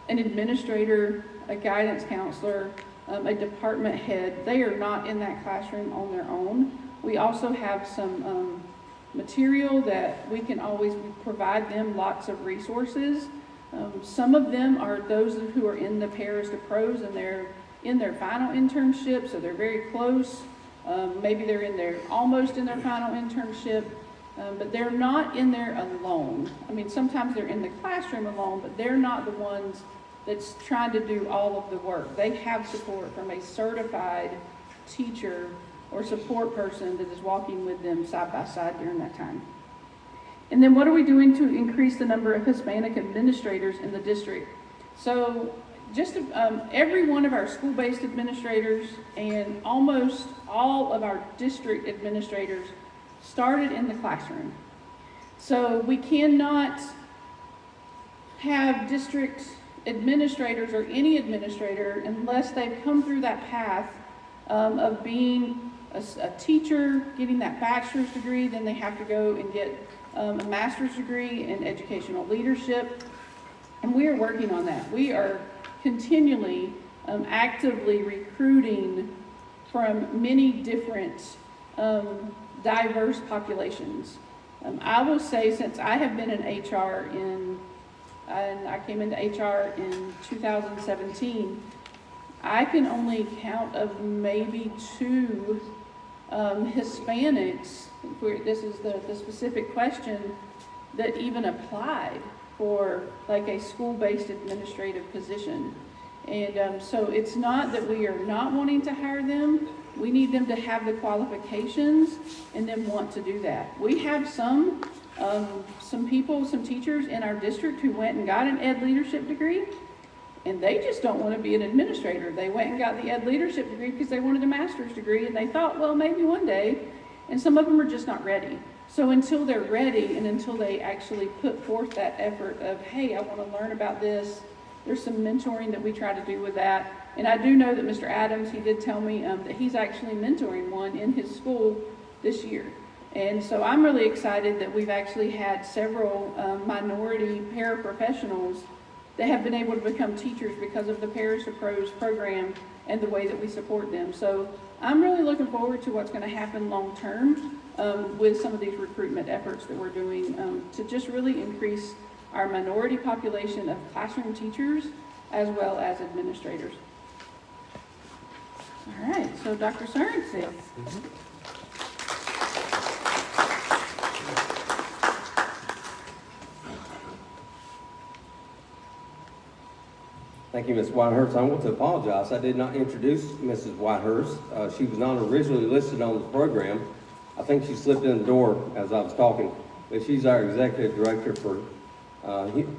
an administrator, a guidance counselor, a department head. They are not in that classroom on their own. We also have some material that we can always provide them lots of resources. Some of them are those who are in the Paris to Pros, and they're in their final internship, so they're very close. Maybe they're almost in their final internship, but they're not in there alone. I mean, sometimes they're in the classroom alone, but they're not the ones that's trying to do all of the work. They have support from a certified teacher or support person that is walking with them side by side during that time. And then what are we doing to increase the number of Hispanic administrators in the district? So just every one of our school-based administrators and almost all of our district administrators started in the classroom. So we cannot have district administrators or any administrator unless they've come through that path of being a teacher, getting that bachelor's degree. Then they have to go and get a master's degree in educational leadership. And we are working on that. We are continually actively recruiting from many different diverse populations. I will say, since I have been in HR and I came into HR in 2017, I can count count of maybe 2 Hispanics, this is the specific question, that even applied for like a school-based administrative position. And so it's not that we are not wanting to hire them. We need them to have the qualifications and then want to do that. We have some teachers in our district who went and got an ed leadership degree, and they just don't want to be an administrator. They went and got the ed leadership degree because they wanted a master's degree, and they thought, well, maybe one day. And some of them are just not ready. So until they're ready and until they actually put forth that effort of, hey, I want to learn about this, there's some mentoring that we try to do with that. And I do know that Mr. Adams, he did tell me that he's actually mentoring one in his school this year. And so I'm really excited that we've actually had several minority paraprofessionals that have been able to become teachers because of the Paris to Pros program and the way that we support them. So I'm really looking forward to what's going to happen long term with some of these recruitment efforts that we're doing to just really increase our minority population of classroom teachers as well as administrators. All right, so Dr. Sorensen. Thank you, Ms. Whitehurst. I want to apologize. I did not introduce Mrs. Whitehurst. She was not originally listed on the program. I think she slipped in the door as I was talking, but she's our executive director for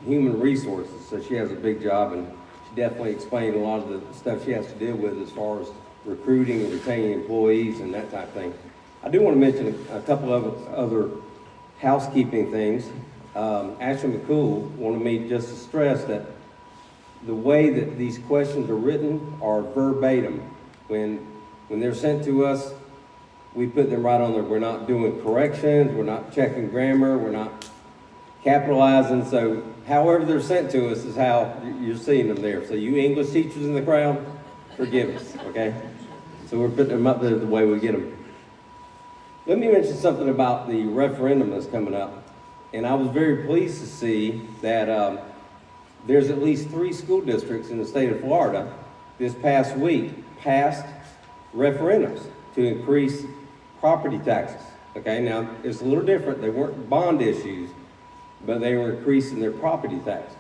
human resources, so she has a big job, and she definitely explained a lot of the stuff she has to deal with as far as recruiting and retaining employees and that type of thing. I do want to mention a couple of other housekeeping things. Ashley McCool wanted me just to stress that the way that these questions are written are verbatim. When they're sent to us, we put them right on there. We're not doing corrections, we're not checking grammar, we're not capitalizing. So however they're sent to us is how you're seeing them there. So you English teachers in the crowd, forgive us, okay? So we're putting them up there the way we get them. Let me mention something about the referendum that's coming up. And I was very pleased to see that there's at least 3 school districts in the state of Florida this past week passed referendums to increase property taxes. Okay, now it's a little different. They weren't bond issues, but they were increasing their property tax.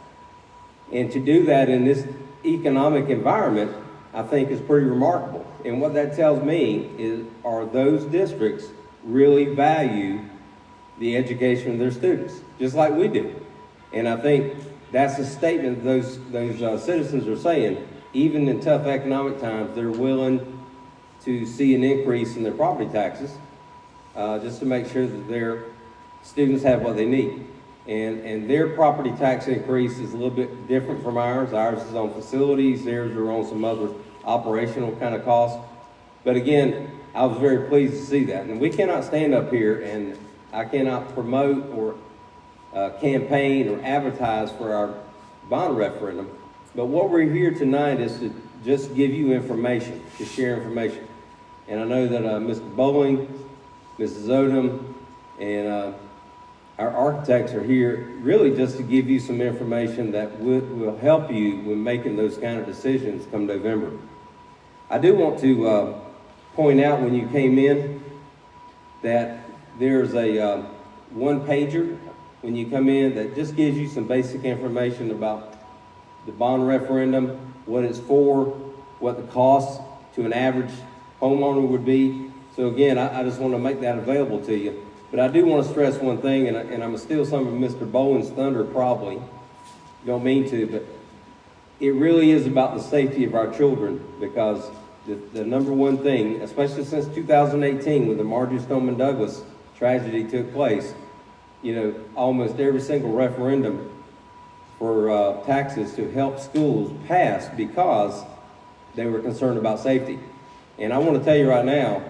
And to do that in this economic environment, I think is pretty remarkable. And what that tells me is, are those districts really value the education of their students, just like we do. And I think that's a statement those citizens are saying, even in tough economic times, they're willing to see an increase in their property taxes, just to make sure that their students have what they need. And their property tax increase is a little bit different from ours. Ours is on facilities, theirs are on some other operational kind of costs. But again, I was very pleased to see that. And we cannot stand up here and I cannot promote or campaign or advertise for our bond referendum. But what we're here tonight is to just give you information, to share information. And I know that Mr. Bowling, Mrs. Odom, and our architects are here really just to give you some information that will help you when making those kind of decisions come November. I do want to point out when you came in that there's a one-pager when you come in that just gives you some basic information about the bond referendum, what it's for, what the cost to an average homeowner would be. So again, I just want to make that available to you. But I do want to stress one thing, and I'm going to steal some of Mr. Bowen's thunder probably. Don't mean to, but it really is about the safety of our children, because the number one thing, especially since 2018 when the Marjorie Stoneman Douglas tragedy took place, you know, almost every single referendum for taxes to help schools passed because they were concerned about safety. And I want to tell you right now,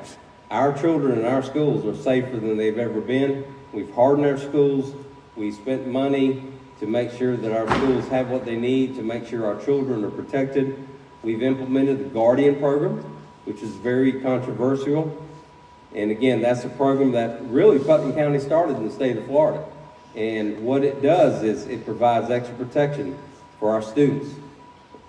our children in our schools are safer than they've ever been. We've hardened our schools. We spent money to make sure that our schools have what they need to make sure our children are protected. We've implemented the Guardian program, which is very controversial. And again, that's a program that really Putnam County started in the state of Florida. And what it does is it provides extra protection for our students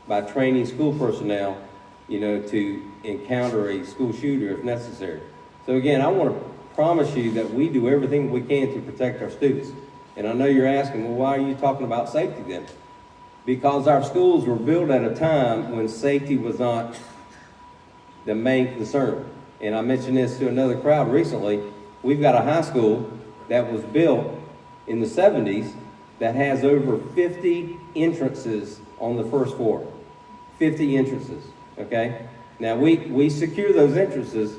by training school personnel, you know, to encounter a school shooter if necessary. So again, I want to promise you that we do everything we can to protect our students. And I know you're asking, well, why are you talking about safety then? Because our schools were built at a time when safety was not the main concern. And I mentioned this to another crowd recently. We've got a high school that was built in the 70s that has over 50 entrances on the first floor. 50 entrances, okay? Now, we secure those entrances,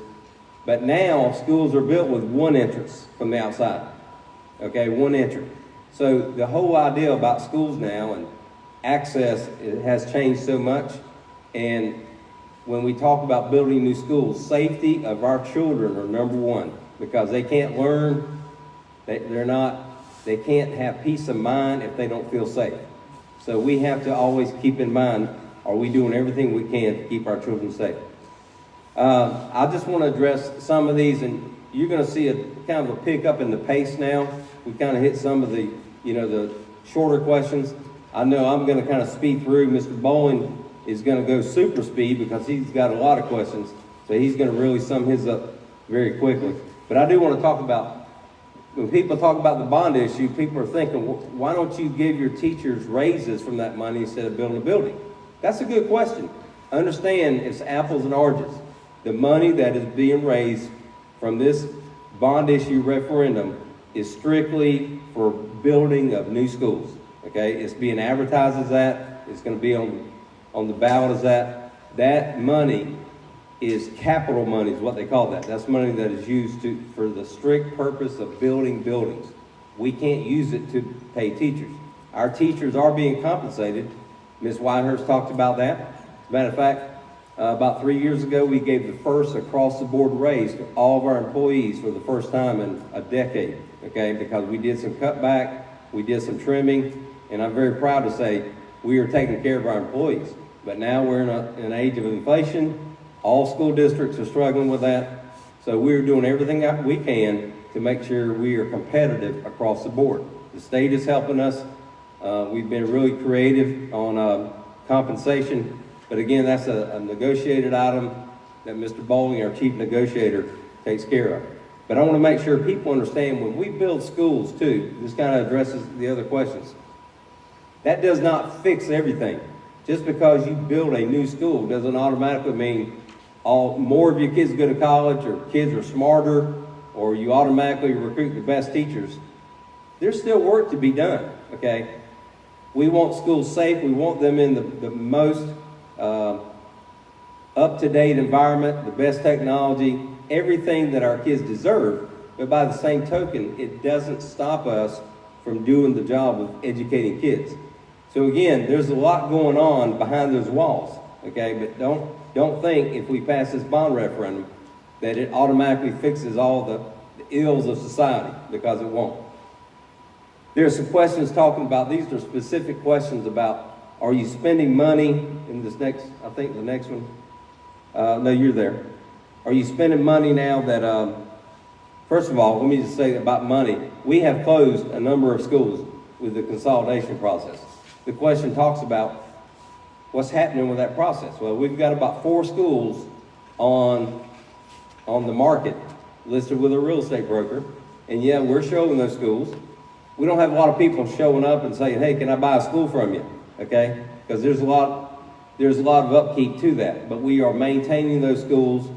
but now schools are built with one entrance from the outside, okay? One entrance. So the whole idea about schools now and access, it has changed so much. And when we talk about building new schools, safety of our children are number one, because they can't learn, they can't have peace of mind if they don't feel safe. So we have to always keep in mind, are we doing everything we can to keep our children safe? I just want to address some of these, and you're going to see a kind of a pickup in the pace now. We kind of hit some of the, you know, the shorter questions. I know I'm going to kind of speed through. Mr. Bowling is going to go super speed because he's got a lot of questions. So he's going to really sum his up very quickly. But I do want to talk about, when people talk about the bond issue, people are thinking, well, why don't you give your teachers raises from that money instead of building a building? That's a good question. Understand, it's apples and oranges. The money that is being raised from this bond issue referendum is strictly for building of new schools. Okay, it's being advertised as that. It's going to be on the ballot as that. That money is capital money, is what they call that. That's money that is used for the strict purpose of building buildings. We can't use it to pay teachers. Our teachers are being compensated. Ms. Whitehurst talked about that. As a matter of fact, about 3 years ago, we gave the first across-the-board raise to all of our employees for the first time in a decade, okay, because we did some cutback, we did some trimming, and I'm very proud to say we are taking care of our employees. But now we're in an age of inflation. All school districts are struggling with that. So we're doing everything that we can to make sure we are competitive across the board. The state is helping us. We've been really creative on compensation, but again, that's a negotiated item that Mr. Bowling, our chief negotiator, takes care of. But I want to make sure people understand when we build schools too, this kind of addresses the other questions. That does not fix everything. Just because you build a new school doesn't automatically mean more of your kids go to college, or kids are smarter, or you automatically recruit the best teachers. There's still work to be done, okay? We want schools safe. We want them in the most up-to-date environment, the best technology, everything that our kids deserve. But by the same token, it doesn't stop us from doing the job of educating kids. So again, there's a lot going on behind those walls, okay? But don't think if we pass this bond referendum that it automatically fixes all the ills of society, because it won't. There are some questions talking about, these are specific questions about, are you spending money in this next, I think the next one, no, you're there. Are you spending money now that, first of all, let me just say about money. We have closed a number of schools with the consolidation process. The question talks about what's happening with that process. Well, we've got about 4 schools on the market listed with a real estate broker. And yeah, we're showing those schools. We don't have a lot of people showing up and saying, hey, can I buy a school from you? Okay? Because there's a lot of upkeep to that. But we are maintaining those schools.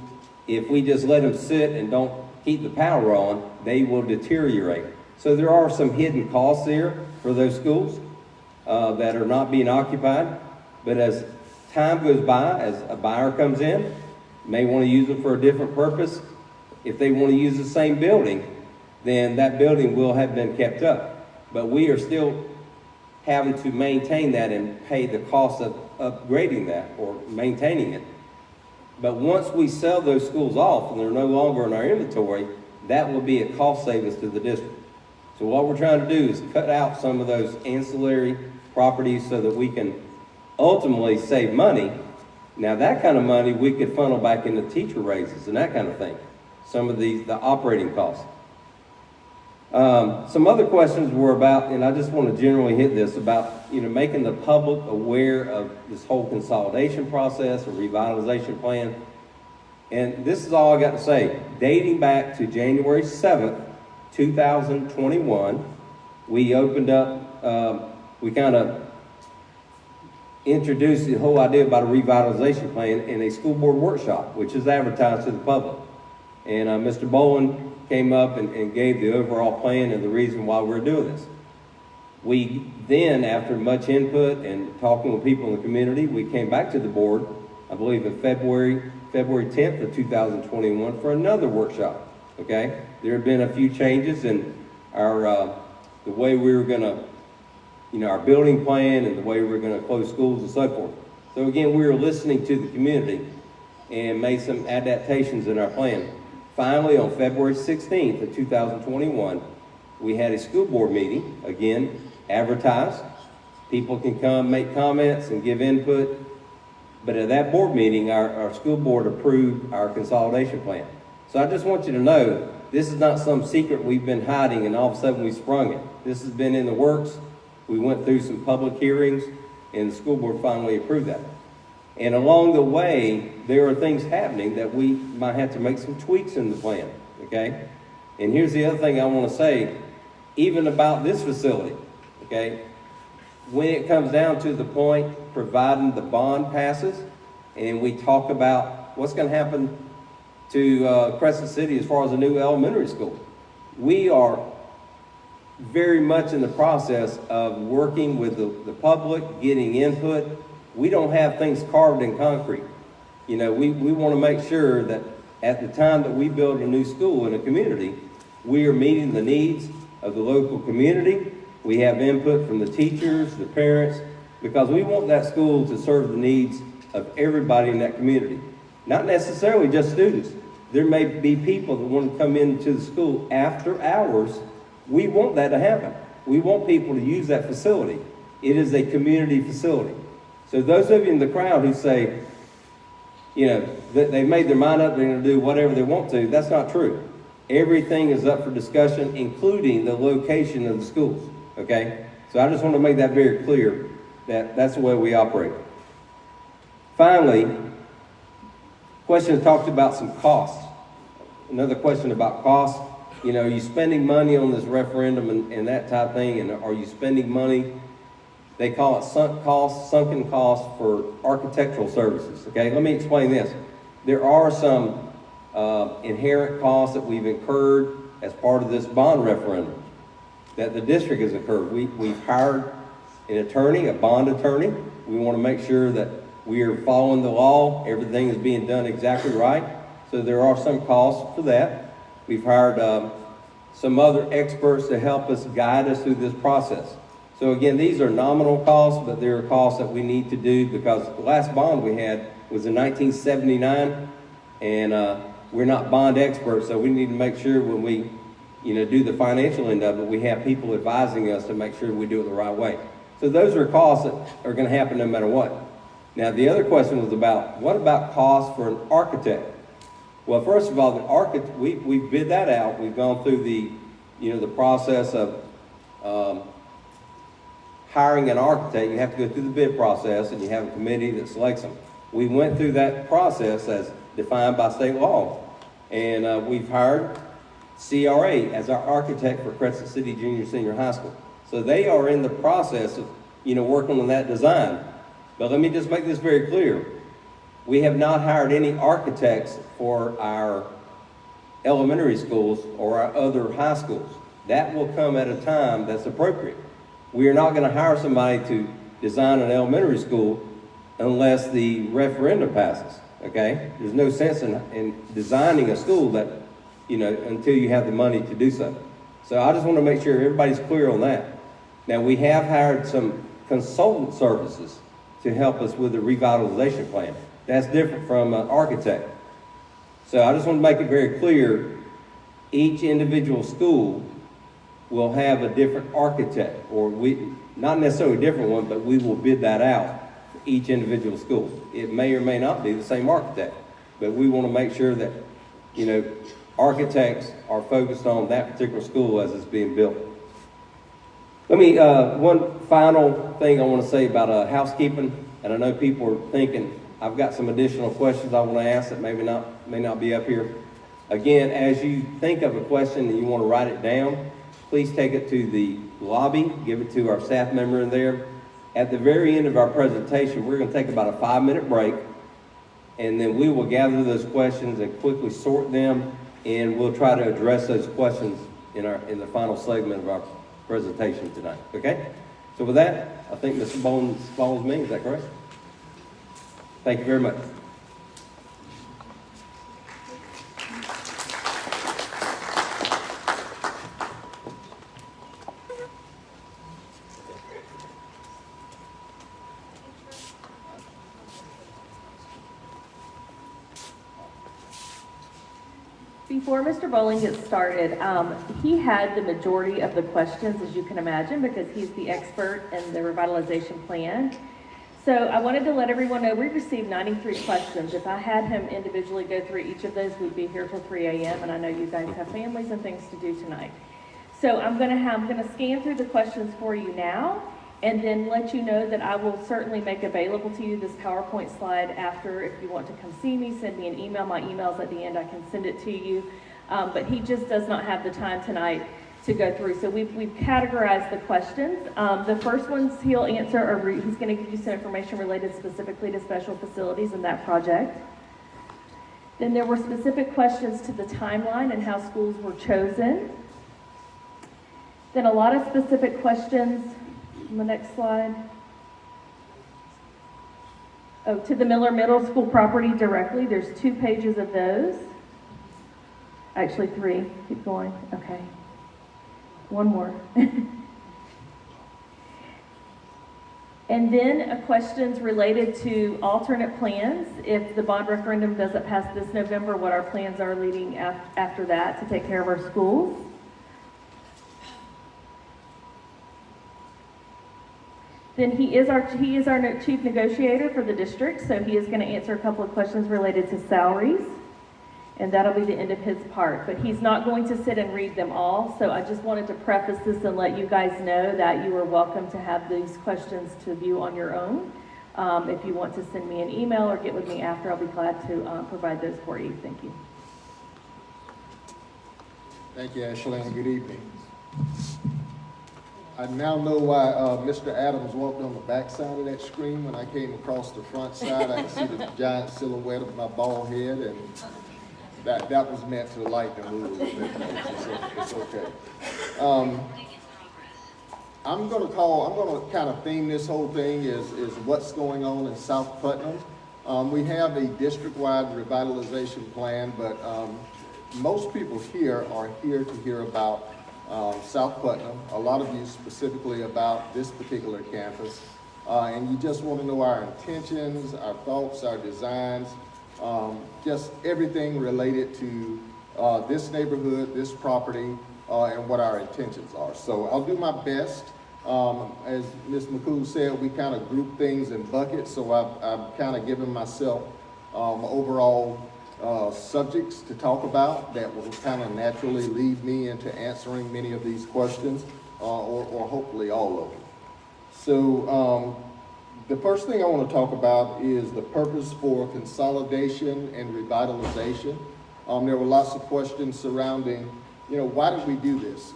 If we just let them sit and don't keep the power on, they will deteriorate. So there are some hidden costs there for those schools that are not being occupied. But as time goes by, as a buyer comes in, may want to use them for a different purpose. If they want to use the same building, then that building will have been kept up. But we are still having to maintain that and pay the cost of upgrading that or maintaining it. But once we sell those schools off and they're no longer in our inventory, that will be a cost savings to the district. So what we're trying to do is cut out some of those ancillary properties so that we can ultimately save money. Now that kind of money we could funnel back into teacher raises and that kind of thing. Some of the operating costs. Some other questions were about, and I just want to generally hit this, about making the public aware of this whole consolidation process or revitalization plan. And this is all I got to say. Dating back to January 7th, 2021, we opened up, we kind of introduced the whole idea about a revitalization plan in a school board workshop, which is advertised to the public. And Mr. Boland came up and gave the overall plan and the reason why we're doing this. We then, after much input and talking with people in the community, we came back to the board, I believe in February 10th of 2021 for another workshop, okay? There had been a few changes in our, the way we were gonna, our building plan and the way we were gonna close schools and so forth. So again, we were listening to the community and made some adaptations in our plan. Finally, on February 16th of 2021, we had a school board meeting, again, advertised. People can come make comments and give input. But at that board meeting, our school board approved our consolidation plan. So I just want you to know, this is not some secret we've been hiding and all of a sudden we sprung it. This has been in the works. We went through some public hearings and the school board finally approved that. And along the way, there are things happening that we might have to make some tweaks in the plan, okay? And here's the other thing I want to say, even about this facility, okay? When it comes down to the point, providing the bond passes, and we talk about what's going to happen to Crescent City as far as a new elementary school, we are very much in the process of working with the public, getting input. We don't have things carved in concrete. We want to make sure that at the time that we build a new school in a community, we are meeting the needs of the local community. We have input from the teachers, the parents, because we want that school to serve the needs of everybody in that community. Not necessarily just students. There may be people that want to come into the school after hours. We want that to happen. We want people to use that facility. It is a community facility. So those of you in the crowd who say, that they made their mind up, they're going to do whatever they want to, that's not true. Everything is up for discussion, including the location of the schools, okay? So I just want to make that very clear, that that's the way we operate. Finally, question talked about some costs. Another question about costs. You know, are you spending money on this referendum and that type of thing? And are you spending money? They call it sunken costs for architectural services. Okay, let me explain this. There are some inherent costs that we've incurred as part of this bond referendum that the district has incurred. We've hired an attorney, a bond attorney. We want to make sure that we are following the law. Everything is being done exactly right. So there are some costs for that. We've hired some other experts to help us guide us through this process. So again, these are nominal costs, but there are costs that we need to do because the last bond we had was in 1979, and we're not bond experts, so we need to make sure when we, do the financial end of it, we have people advising us to make sure we do it the right way. So those are costs that are going to happen no matter what. Now, the other question was about, what about costs for an architect? Well, first of all, the architect, we bid that out. We've gone through the process of hiring an architect. You have to go through the bid process, and you have a committee that selects them. We went through that process as defined by state law, and we've hired CRA as our architect for Crescent City Junior Senior High School. So they are in the process of, working on that design. But let me just make this very clear. We have not hired any architects for our elementary schools or our other high schools. That will come at a time that's appropriate. We are not going to hire somebody to design an elementary school unless the referendum passes, okay? There's no sense in designing a school that, until you have the money to do so. So I just want to make sure everybody's clear on that. Now, we have hired some consultant services to help us with the revitalization plan. That's different from an architect. So I just want to make it very clear, each individual school will have a different architect, or not necessarily a different one, but we will bid that out for each individual school. It may or may not be the same architect, but we want to make sure that, architects are focused on that particular school as it's being built. Let me, one final thing I want to say about housekeeping, and I know people are thinking, I've got some additional questions I want to ask that may not be up here. Again, as you think of a question and you want to write it down, please take it to the lobby, give it to our staff member in there. At the very end of our presentation, we're going to take about a 5-minute break, and then we will gather those questions and quickly sort them, and we'll try to address those questions in the final segment of our presentation tonight. Okay? So with that, I think Mr. Bones follows me. Is that correct? Thank you very much. Before Mr. Bowling gets started, he had the majority of the questions, as you can imagine, because he's the expert in the revitalization plan. So I wanted to let everyone know we received 93 questions. If I had him individually go through each of those, we'd be here till 3 a.m. and I know you guys have families and things to do tonight. So I'm gonna scan through the questions for you now, and then let you know that I will certainly make available to you this PowerPoint slide after. If you want to come see me, send me an email. My email's at the end, I can send it to you. But he just does not have the time tonight to go through. So we've categorized the questions. The first ones he'll answer, or he's going to give you some information related specifically to special facilities and that project. Then there were specific questions to the timeline and how schools were chosen. Then a lot of specific questions on the next slide. Oh, to the Miller Middle School property directly. There's 2 pages of those. Actually 3. Keep going. Okay. One more. And then questions related to alternate plans. If the bond referendum doesn't pass this November, what our plans are leading after that to take care of our schools. Then he is our chief negotiator for the district, so he is going to answer a couple of questions related to salaries. And that'll be the end of his part. But he's not going to sit and read them all, so I just wanted to preface this and let you guys know that you are welcome to have these questions to view on your own. If you want to send me an email or get with me after, I'll be glad to provide those for you. Thank you. Thank you, Ashley, and good evening. I now know why Mr. Adams walked on the back side of that screen. When I came across the front side, I could see the giant silhouette of my bald head, and that was meant to lighten the mood a little bit. It's okay. I'm gonna kind of theme this whole thing is what's going on in South Putnam. We have a district-wide revitalization plan, but most people here are here to hear about South Putnam, a lot of you specifically about this particular campus, and you just want to know our intentions, our thoughts, our designs, just everything related to this neighborhood, this property, and what our intentions are. So I'll do my best. As Ms. McCool said, we kind of group things in buckets, so I've kind of given myself overall subjects to talk about that will kind of naturally lead me into answering many of these questions, or hopefully all of them. So the first thing I want to talk about is the purpose for consolidation and revitalization. There were lots of questions surrounding, why did we do this?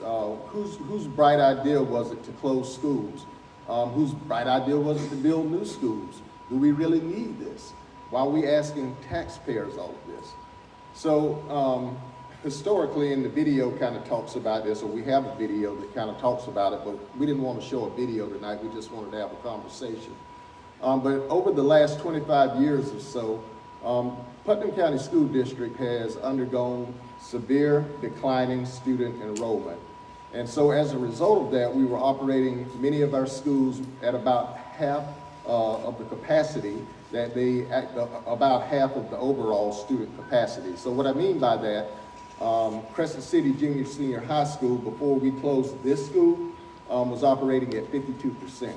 Whose bright idea was it to close schools? Whose bright idea was it to build new schools? Do we really need this? Why are we asking taxpayers all of this? So historically, and the video kind of talks about this, or we have a video that kind of talks about it, but we didn't want to show a video tonight. We just wanted to have a conversation. But over the last 25 years or so, Putnam County School District has undergone severe declining student enrollment. And so as a result of that, we were operating many of our schools at about half of the capacity that about half of the overall student capacity. So what I mean by that, Crescent City Junior Senior High School, before we closed this school, was operating at 52%.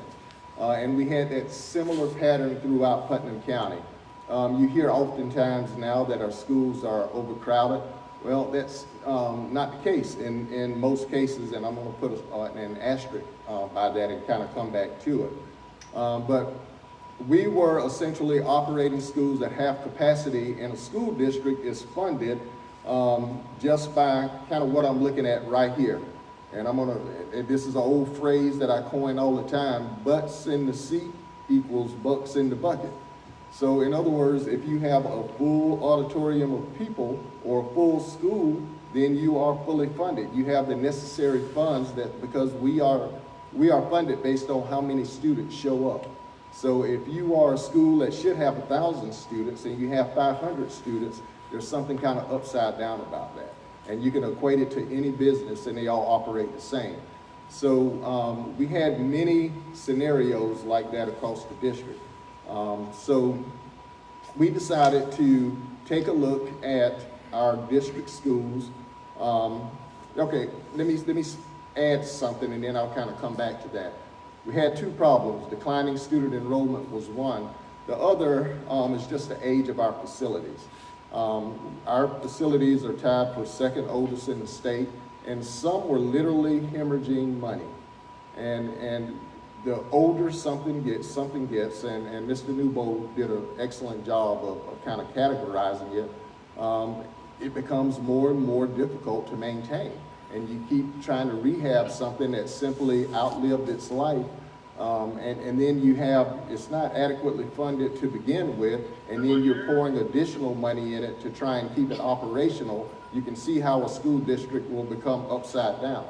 And we had that similar pattern throughout Putnam County. You hear oftentimes now that our schools are overcrowded. Well, that's not the case in most cases, and I'm going to put an asterisk by that and kind of come back to it. But we were essentially operating schools at half capacity, and a school district is funded just by kind of what I'm looking at right here. And this is an old phrase that I coin all the time, butts in the seat equals bucks in the bucket. So in other words, if you have a full auditorium of people or a full school, then you are fully funded. You have the necessary funds because we are funded based on how many students show up. So if you are a school that should have 1,000 students and you have 500 students, there's something kind of upside down about that. And you can equate it to any business and they all operate the same. So we had many scenarios like that across the district. So we decided to take a look at our district schools. Okay, let me add something and then I'll kind of come back to that. We had two problems. Declining student enrollment was one. The other is just the age of our facilities. Our facilities are tied for second oldest in the state, and some were literally hemorrhaging money. And the older something gets, and Mr. Newbold did an excellent job of kind of categorizing it, it becomes more and more difficult to maintain. And you keep trying to rehab something that simply outlived its life, and then it's not adequately funded to begin with, and then you're pouring additional money in it to try and keep it operational. You can see how a school district will become upside down.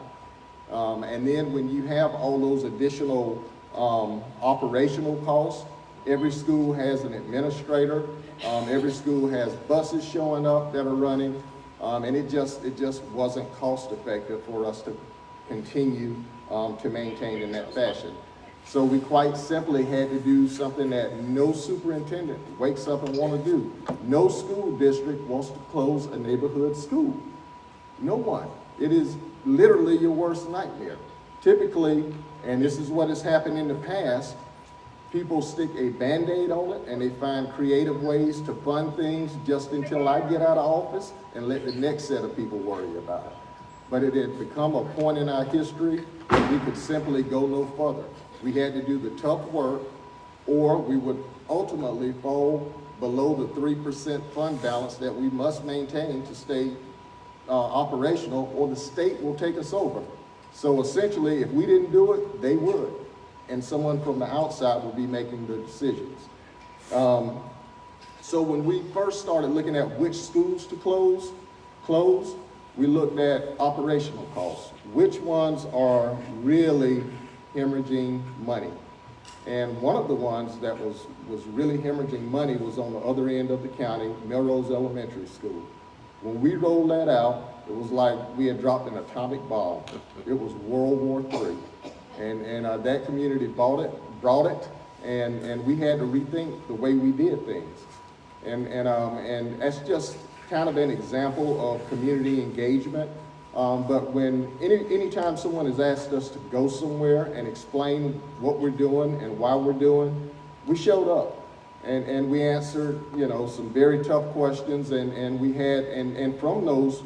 And then when you have all those additional operational costs, every school has an administrator, every school has buses showing up that are running, and it just wasn't cost effective for us to continue to maintain in that fashion. So we quite simply had to do something that no superintendent wakes up and want to do. No school district wants to close a neighborhood school. No one. It is literally your worst nightmare. Typically, and this is what has happened in the past, people stick a Band-Aid on it and they find creative ways to fund things just until I get out of office and let the next set of people worry about it. But it had become a point in our history where we could simply go no further. We had to do the tough work, or we would ultimately fall below the 3% fund balance that we must maintain to stay operational, or the state will take us over. So essentially, if we didn't do it, they would. And someone from the outside will be making the decisions. So when we first started looking at which schools to close, we looked at operational costs. Which ones are really hemorrhaging money? And one of the ones that was really hemorrhaging money was on the other end of the county, Melrose Elementary School. When we rolled that out, it was like we had dropped an atomic bomb. It was World War III. And that community brought it, and we had to rethink the way we did things. And that's just kind of an example of community engagement. But when anytime someone has asked us to go somewhere and explain what we're doing and why we're doing, we showed up. And we answered, some very tough questions, and we had, and from those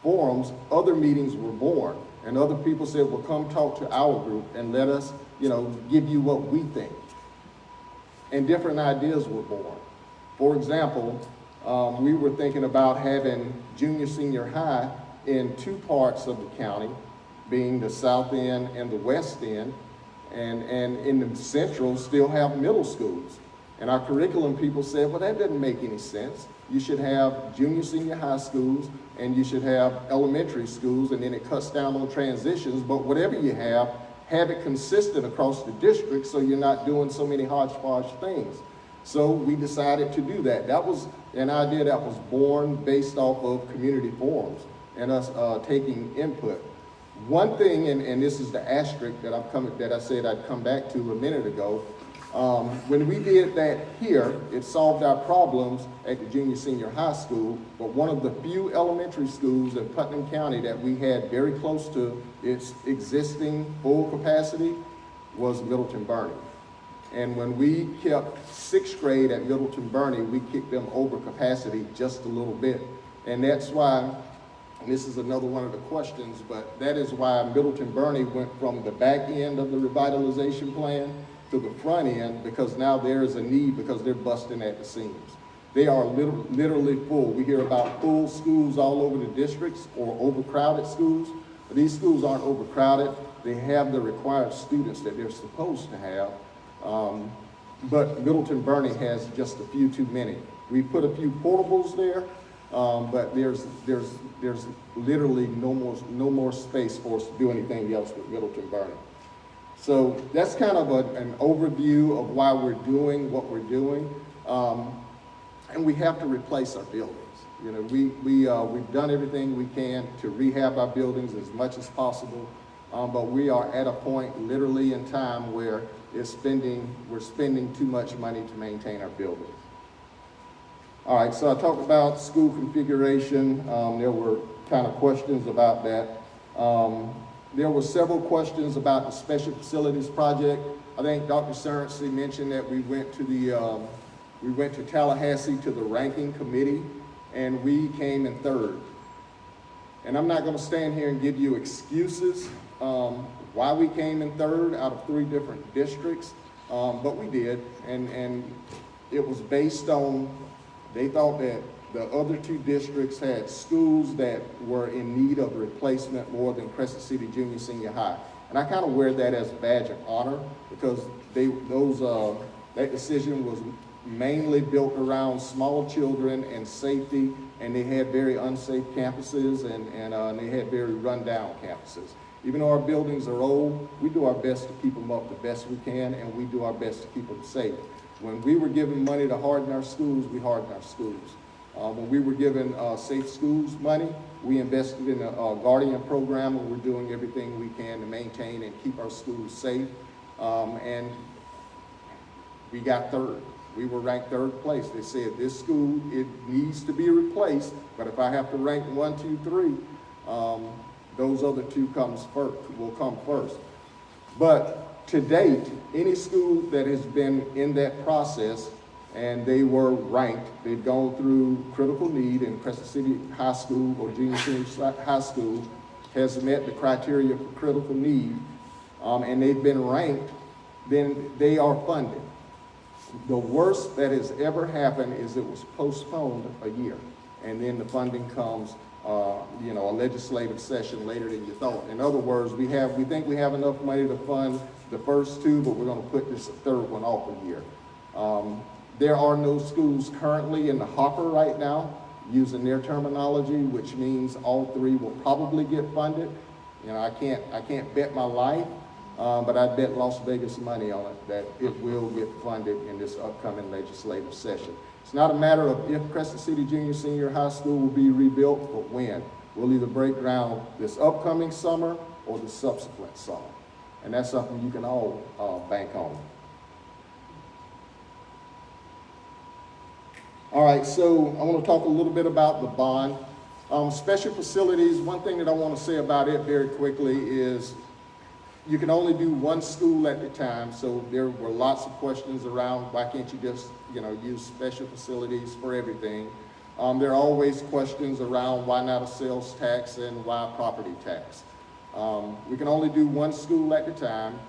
forums, other meetings were born. And other people said, well, come talk to our group and let us, give you what we think. And different ideas were born. For example, we were thinking about having junior, senior high in two parts of the county, being the south end and the west end, and in the central still have middle schools. And our curriculum people said, well, that doesn't make any sense. You should have junior, senior high schools, and you should have elementary schools, and then it cuts down on transitions. But whatever you have it consistent across the district so you're not doing so many hodgepodge things. So we decided to do that. That was an idea that was born based off of community forums and us taking input. One thing, and this is the asterisk that I said I'd come back to a minute ago, when we did that here, it solved our problems at the junior, senior high school, but one of the few elementary schools in Putnam County that we had very close to its existing full capacity was Middleton Birney. And when we kept 6th grade at Middleton Birney, we kicked them over capacity just a little bit. And that's why, and this is another one of the questions, but that is why Middleton Birney went from the back end of the revitalization plan to the front end, because now there is a need because they're busting at the seams. They are literally full. We hear about full schools all over the districts or overcrowded schools, but these schools aren't overcrowded. They have the required students that they're supposed to have, but Middleton Birney has just a few too many. We put a few portables there, but there's literally no more space for us to do anything else with Middleton Birney. So that's kind of an overview of why we're doing what we're doing, and we have to replace our buildings. We've done everything we can to rehab our buildings as much as possible, but we are at a point, literally in time, where we're spending too much money to maintain our buildings. All right, so I talked about school configuration. There were kind of questions about that. There were several questions about the special facilities project. I think Dr. Sorensen mentioned that we went to Tallahassee to the ranking committee, and we came in 3rd. And I'm not going to stand here and give you excuses why we came in 3rd out of 3 different districts, but we did, and it was based on, they thought that the other 2 districts had schools that were in need of replacement more than Crescent City Junior Senior High. And I kind of wear that as a badge of honor, because that decision was mainly built around small children and safety, and they had very unsafe campuses, and they had very rundown campuses. Even though our buildings are old, we do our best to keep them up the best we can, and we do our best to keep them safe. When we were given money to harden our schools, we hardened our schools. When we were given Safe Schools money, we invested in a Guardian program, and we're doing everything we can to maintain and keep our schools safe. And we got 3rd. We were ranked 3rd place. They said this school, it needs to be replaced, but if I have to rank 1, 2, 3, those other 2 will come first. But To date, any school that has been in that process and they were ranked, they've gone through critical need in Crescent City High School or Junior Senior High School, has met the criteria for critical need, and they've been ranked, then they are funded. The worst that has ever happened is it was postponed a year, and then the funding comes, a legislative session later than you thought. In other words, we think we have enough money to fund the first two, but we're going to put this third one off a year. There are no schools currently in the hopper right now, using their terminology, which means all three will probably get funded. I can't bet my life, but I bet Las Vegas money on it that it will get funded in this upcoming legislative session. It's not a matter of if Crescent City Junior Senior High School will be rebuilt, but when. We'll either break ground this upcoming summer or the subsequent summer. And that's something you can all bank on. All right, so I want to talk a little bit about the bond. Special facilities, one thing that I want to say about it very quickly is you can only do one school at a time, so there were lots of questions around why can't you just use special facilities for everything. There are always questions around why not a sales tax and why a property tax. We can only do one school at a time.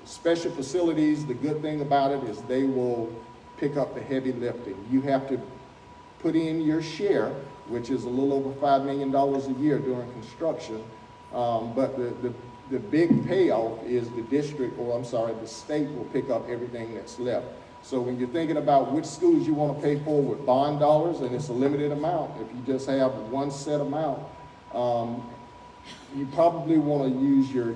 Special facilities, the good thing about it is they will pick up the heavy lifting. You have to put in your share, which is a little over $5 million a year during construction, but the big payoff is the state will pick up everything that's left. So when you're thinking about which schools you want to pay for with bond dollars, and it's a limited amount, if you just have one set amount, you probably want to use your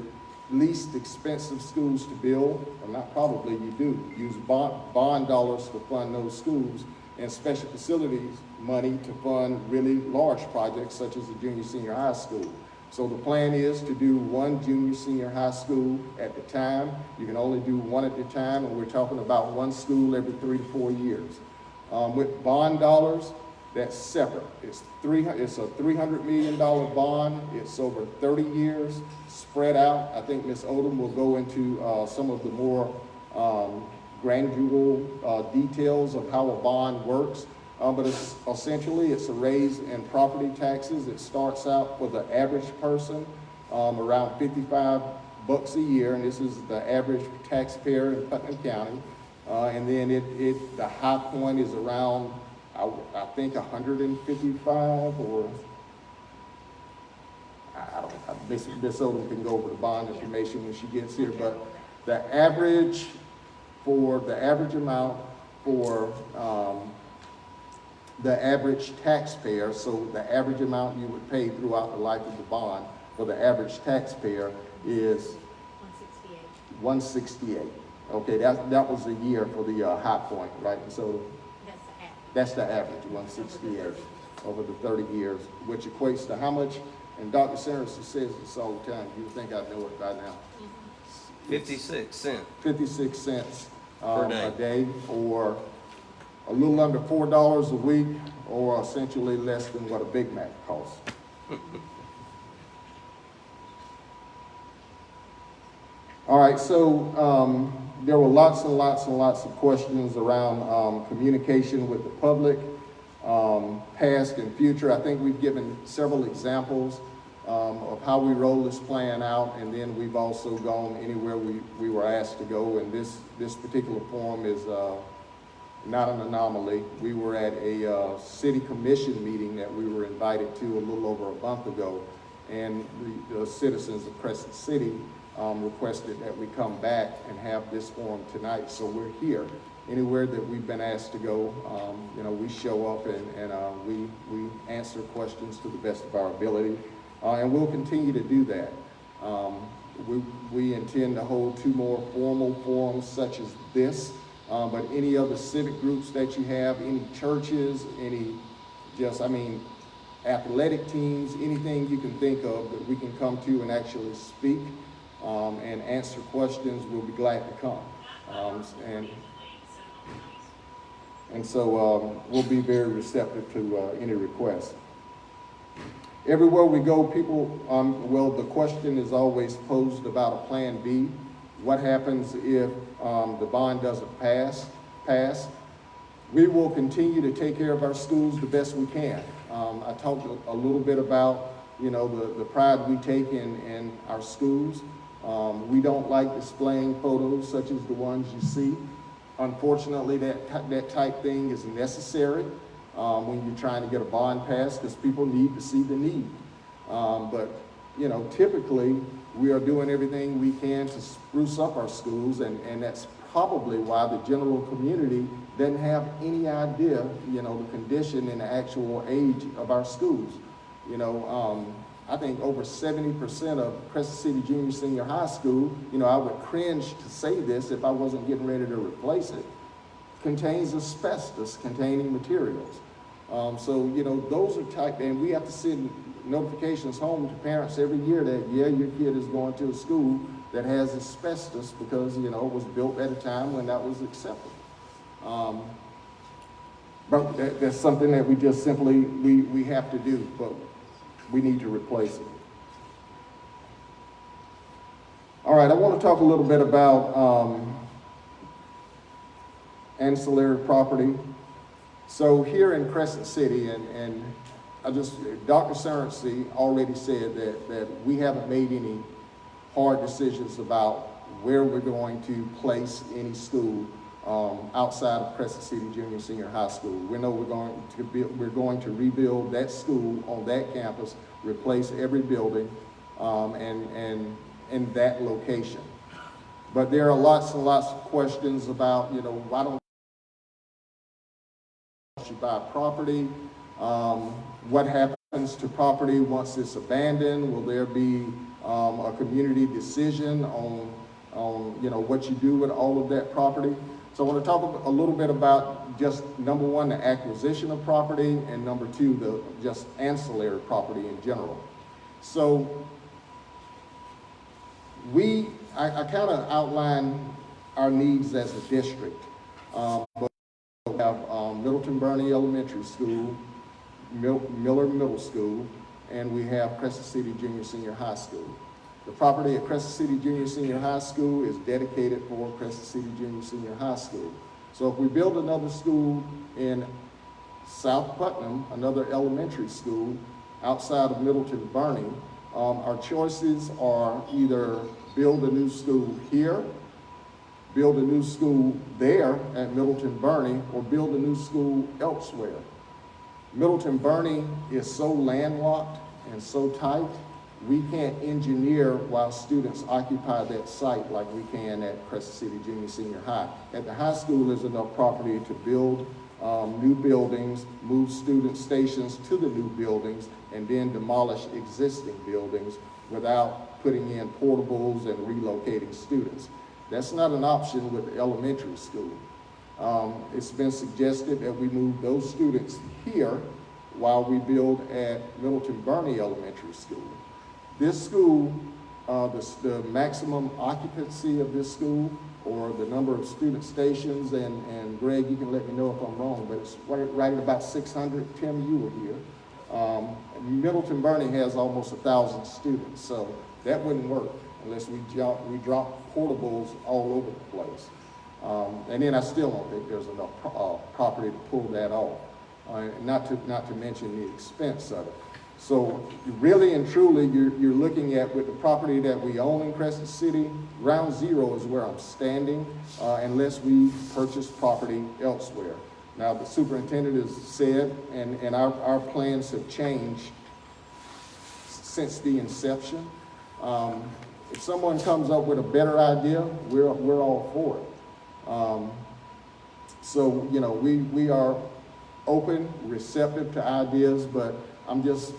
least expensive schools to build, or not probably, you do. Use bond dollars to fund those schools, and special facilities money to fund really large projects such as the junior senior high school. So the plan is to do one junior senior high school at a time. You can only do one at a time, and we're talking about one school every 3 to 4 years. With bond dollars, that's separate. It's a $300 million bond. It's over 30 years, spread out. I think Ms. Odom will go into some of the more granular details of how a bond works. But essentially it's a raise in property taxes. It starts out for the average person around $55 a year, and this is the average taxpayer in Putnam County. And then the high point is around, I think 155, or I don't know. Ms. Odom can go over the bond information when she gets here, but the average amount for the average taxpayer, so the average amount you would pay throughout the life of the bond for the average taxpayer is 168. Okay, that was a year for the high point, right? So that's the average, 168 over the 30 years, which equates to how much? And Dr. Sanderson says this all the time. You would think I know it by now. 56 cents. 56 cents Per day. a day, or a little under $4 a week, or essentially less than what a Big Mac costs. All right, so there were lots and lots and lots of questions around communication with the public, past and future. I think we've given several examples of how we roll this plan out, and then we've also gone anywhere we were asked to go, and this particular forum is not an anomaly. We were at a city commission meeting that we were invited to a little over a month ago, and the citizens of Crescent City requested that we come back and have this forum tonight, so we're here. Anywhere that we've been asked to go, we show up and we answer questions to the best of our ability, and we'll continue to do that. We intend to hold 2 more formal forums such as this, but any other civic groups that you have, any churches, athletic teams, anything you can think of that we can come to and actually speak and answer questions, we'll be glad to come. And so we'll be very receptive to any requests. Everywhere we go, people, the question is always posed about a plan B. What happens if the bond doesn't pass? We will continue to take care of our schools the best we can. I talked a little bit about, the pride we take in our schools. We don't like displaying photos such as the ones you see. Unfortunately, that type thing is necessary when you're trying to get a bond passed, because people need to see the need. But typically, we are doing everything we can to spruce up our schools, and that's probably why the general community doesn't have any idea, the condition and the actual age of our schools. I think over 70% of Crescent City Junior Senior High School, I would cringe to say this if I wasn't getting ready to replace it, contains asbestos containing materials. So, those are type, and we have to send notifications home to parents every year that, yeah, your kid is going to a school that has asbestos because, it was built at a time when that was acceptable. But that's something that we just simply, we have to do, but we need to replace it. All right, I want to talk a little bit about ancillary property. So here in Crescent City, and Dr. Cerency already said that we haven't made any hard decisions about where we're going to place any school outside of Crescent City Junior Senior High School. We know we're going to rebuild that school on that campus, replace every building, and in that location. But there are lots and lots of questions about, why don't you buy property? What happens to property once it's abandoned? Will there be a community decision on what you do with all of that property? So I want to talk a little bit about just number one, the acquisition of property, and number two, the just ancillary property in general. So I kind of outline our needs as a district. But we have Middleton Burney Elementary School, Miller Middle School, and we have Crescent City Junior Senior High School. The property at Crescent City Junior Senior High School is dedicated for Crescent City Junior Senior High School. So if we build another school in South Putnam, another elementary school outside of Middleton Burney, our choices are either build a new school here, build a new school there at Middleton Burney, or build a new school elsewhere. Middleton Burney is so landlocked and so tight, we can't engineer while students occupy that site like we can at Crescent City Junior Senior High. At the high school, there's enough property to build new buildings, move student stations to the new buildings, and then demolish existing buildings without putting in portables and relocating students. That's not an option with the elementary school. It's been suggested that we move those students here while we build at Middleton Burney Elementary School. This school, the maximum occupancy of this school, or the number of student stations, and Greg, you can let me know if I'm wrong, but it's right at about 600. Tim, you were here. Middleton Burney has almost 1,000 students, so that wouldn't work unless we drop portables all over the place. And then I still don't think there's enough property to pull that off, not to mention the expense of it. So really and truly, you're looking at, with the property that we own in Crescent City, ground zero is where I'm standing, unless we purchase property elsewhere. Now, the superintendent has said, and our plans have changed since the inception. If someone comes up with a better idea, we're all for it. So, we are open, receptive to ideas, but I'm just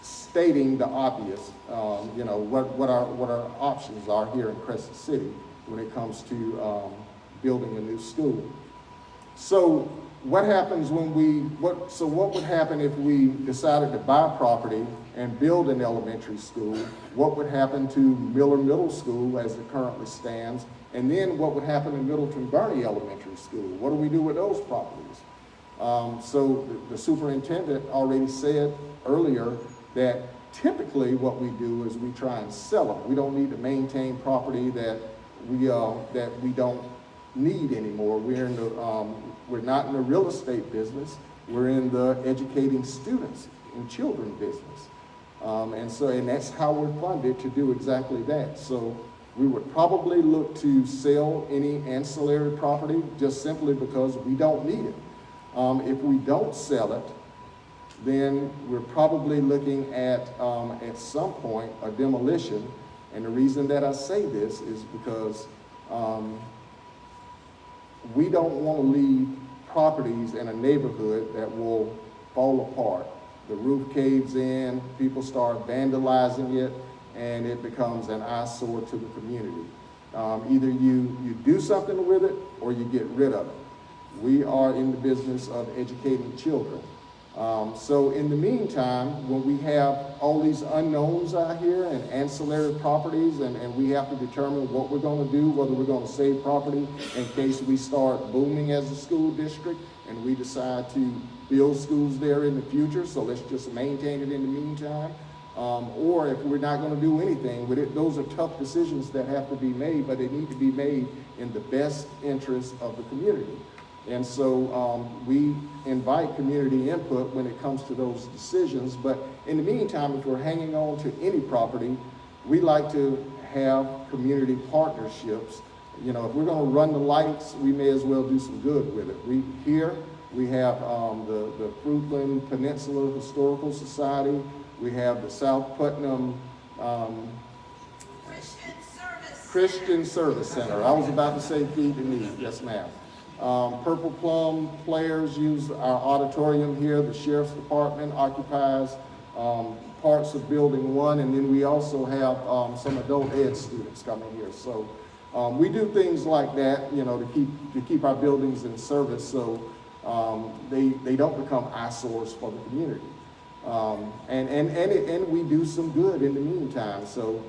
stating the obvious, what our options are here in Crescent City when it comes to building a new school. So what happens when what would happen if we decided to buy property and build an elementary school? What would happen to Miller Middle School as it currently stands? And then what would happen in Middleton Burney Elementary School? What do we do with those properties? So the superintendent already said earlier that typically what we do is we try and sell them. We don't need to maintain property that that we don't need anymore. We're not in the real estate business. We're in the educating students and children business. And that's how we're funded to do exactly that. So we would probably look to sell any ancillary property just simply because we don't need it. If we don't sell it, then we're probably looking at some point, a demolition. And the reason that I say this is because we don't want to leave properties in a neighborhood that will fall apart. The roof caves in, people start vandalizing it, and it becomes an eyesore to the community. Either you do something with it or you get rid of it. We are in the business of educating children. So in the meantime, when we have all these unknowns out here and ancillary properties, and we have to determine what we're going to do, whether we're going to save property in case we start booming as a school district and we decide to build schools there in the future, so let's just maintain it in the meantime. Or if we're not going to do anything with it, those are tough decisions that have to be made, but they need to be made in the best interest of the community. And so we invite community input when it comes to those decisions. But in the meantime, if we're hanging on to any property, we like to have community partnerships. You know, if we're going to run the lights, we may as well do some good with it. We have the Fruitland Peninsula Historical Society. We have the South Putnam Christian Service Center. I was about to say feed the need. Yes, ma'am. Purple Plum players use our auditorium here. The Sheriff's Department occupies parts of Building 1, and then we also have some adult ed students coming here. So we do things like that, you know, to keep our buildings in service so they don't become eyesores for the community. And we do some good in the meantime. So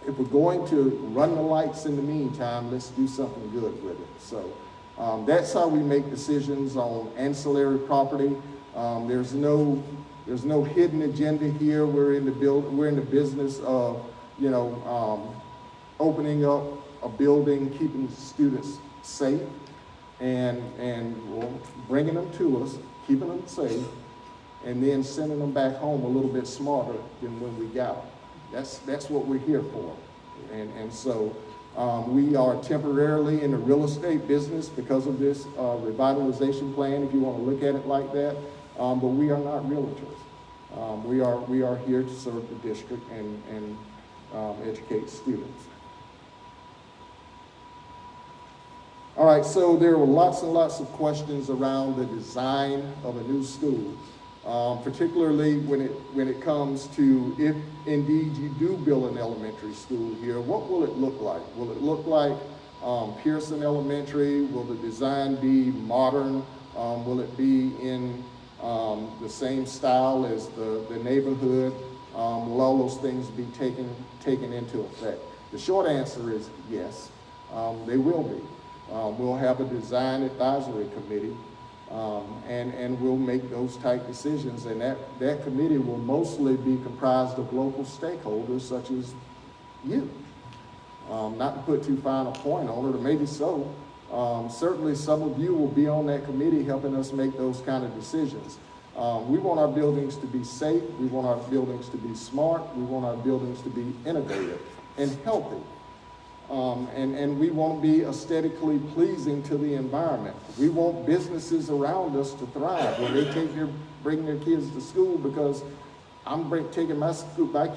if we're going to run the lights in the meantime, let's do something good with it. So that's how we make decisions on ancillary property. There's no hidden agenda here. We're in the business of, you know, opening up a building, keeping students safe, and bringing them to us, keeping them safe, and then sending them back home a little bit smarter than when we got them. That's what we're here for. And so we are temporarily in the real estate business because of this revitalization plan, if you want to look at it like that. But we are not realtors. We are here to serve the district and educate students. All right, so there were lots and lots of questions around the design of a new school. Particularly when it comes to if indeed you do build an elementary school here, what will it look like? Will it look like Pearson Elementary? Will the design be modern? Will it be in the same style as the neighborhood? Will all those things be taken into effect? The short answer is yes, they will be. We'll have a design advisory committee. And we'll make those type decisions, and that committee will mostly be comprised of local stakeholders such as you. Not to put too fine a point on it, or maybe so. Certainly some of you will be on that committee helping us make those kind of decisions. We want our buildings to be safe, we want our buildings to be smart, we want our buildings to be innovative and healthy. And we want to be aesthetically pleasing to the environment. We want businesses around us to thrive when they bring their kids to school, because I'm taking my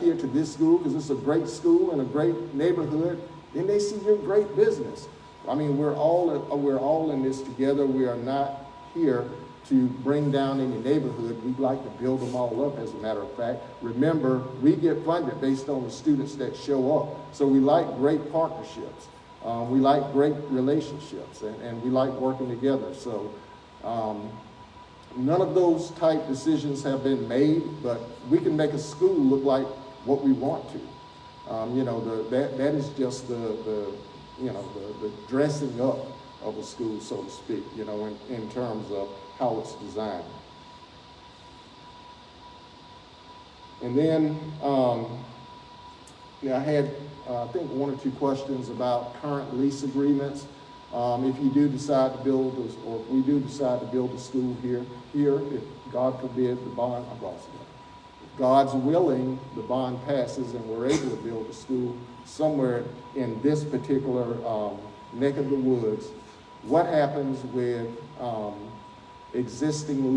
kid to this school because it's a great school and a great neighborhood. Then they see your great business. I mean, we're all in this together. We are not here to bring down any neighborhood. We'd like to build them all up, as a matter of fact. Remember, we get funded based on the students that show up. So we like great partnerships. We like great relationships, and we like working together. So none of those type decisions have been made, but we can make a school look like what we want to. You know, that is just the dressing up of a school, so to speak, you know, in terms of how it's designed. And then I had, I think, one or two questions about current lease agreements. If you do decide to build, or if we do decide to build a school here, if God forbid the bond, I've lost it. If God's willing, the bond passes and we're able to build a school somewhere in this particular neck of the woods, what happens with existing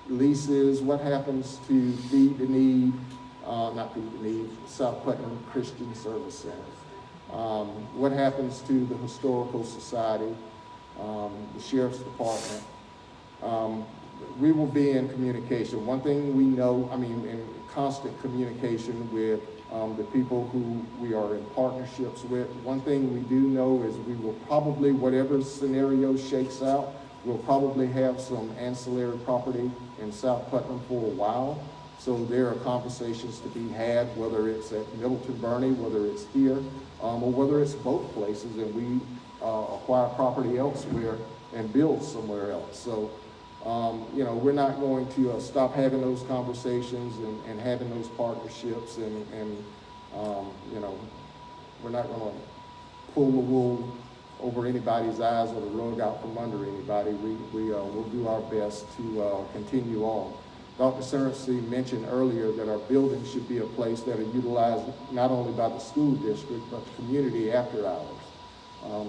leases? What happens to Feed the Need, not Feed the Need, South Putnam Christian Service Center? What happens to the Historical Society, the Sheriff's Department? We will be in communication. One thing we know, in constant communication with the people who we are in partnerships with. One thing we do know is we will probably, whatever scenario shakes out, we'll probably have some ancillary property in South Putnam for a while. So there are conversations to be had, whether it's at Middleton Burney, whether it's here, or whether it's both places, and we acquire property elsewhere and build somewhere else. So, we're not going to stop having those conversations and having those partnerships, and we're not going to pull the wool over anybody's eyes or the rug out from under anybody. We will do our best to continue on. Dr. Cerency mentioned earlier that our buildings should be a place that are utilized not only by the school district, but the community after hours.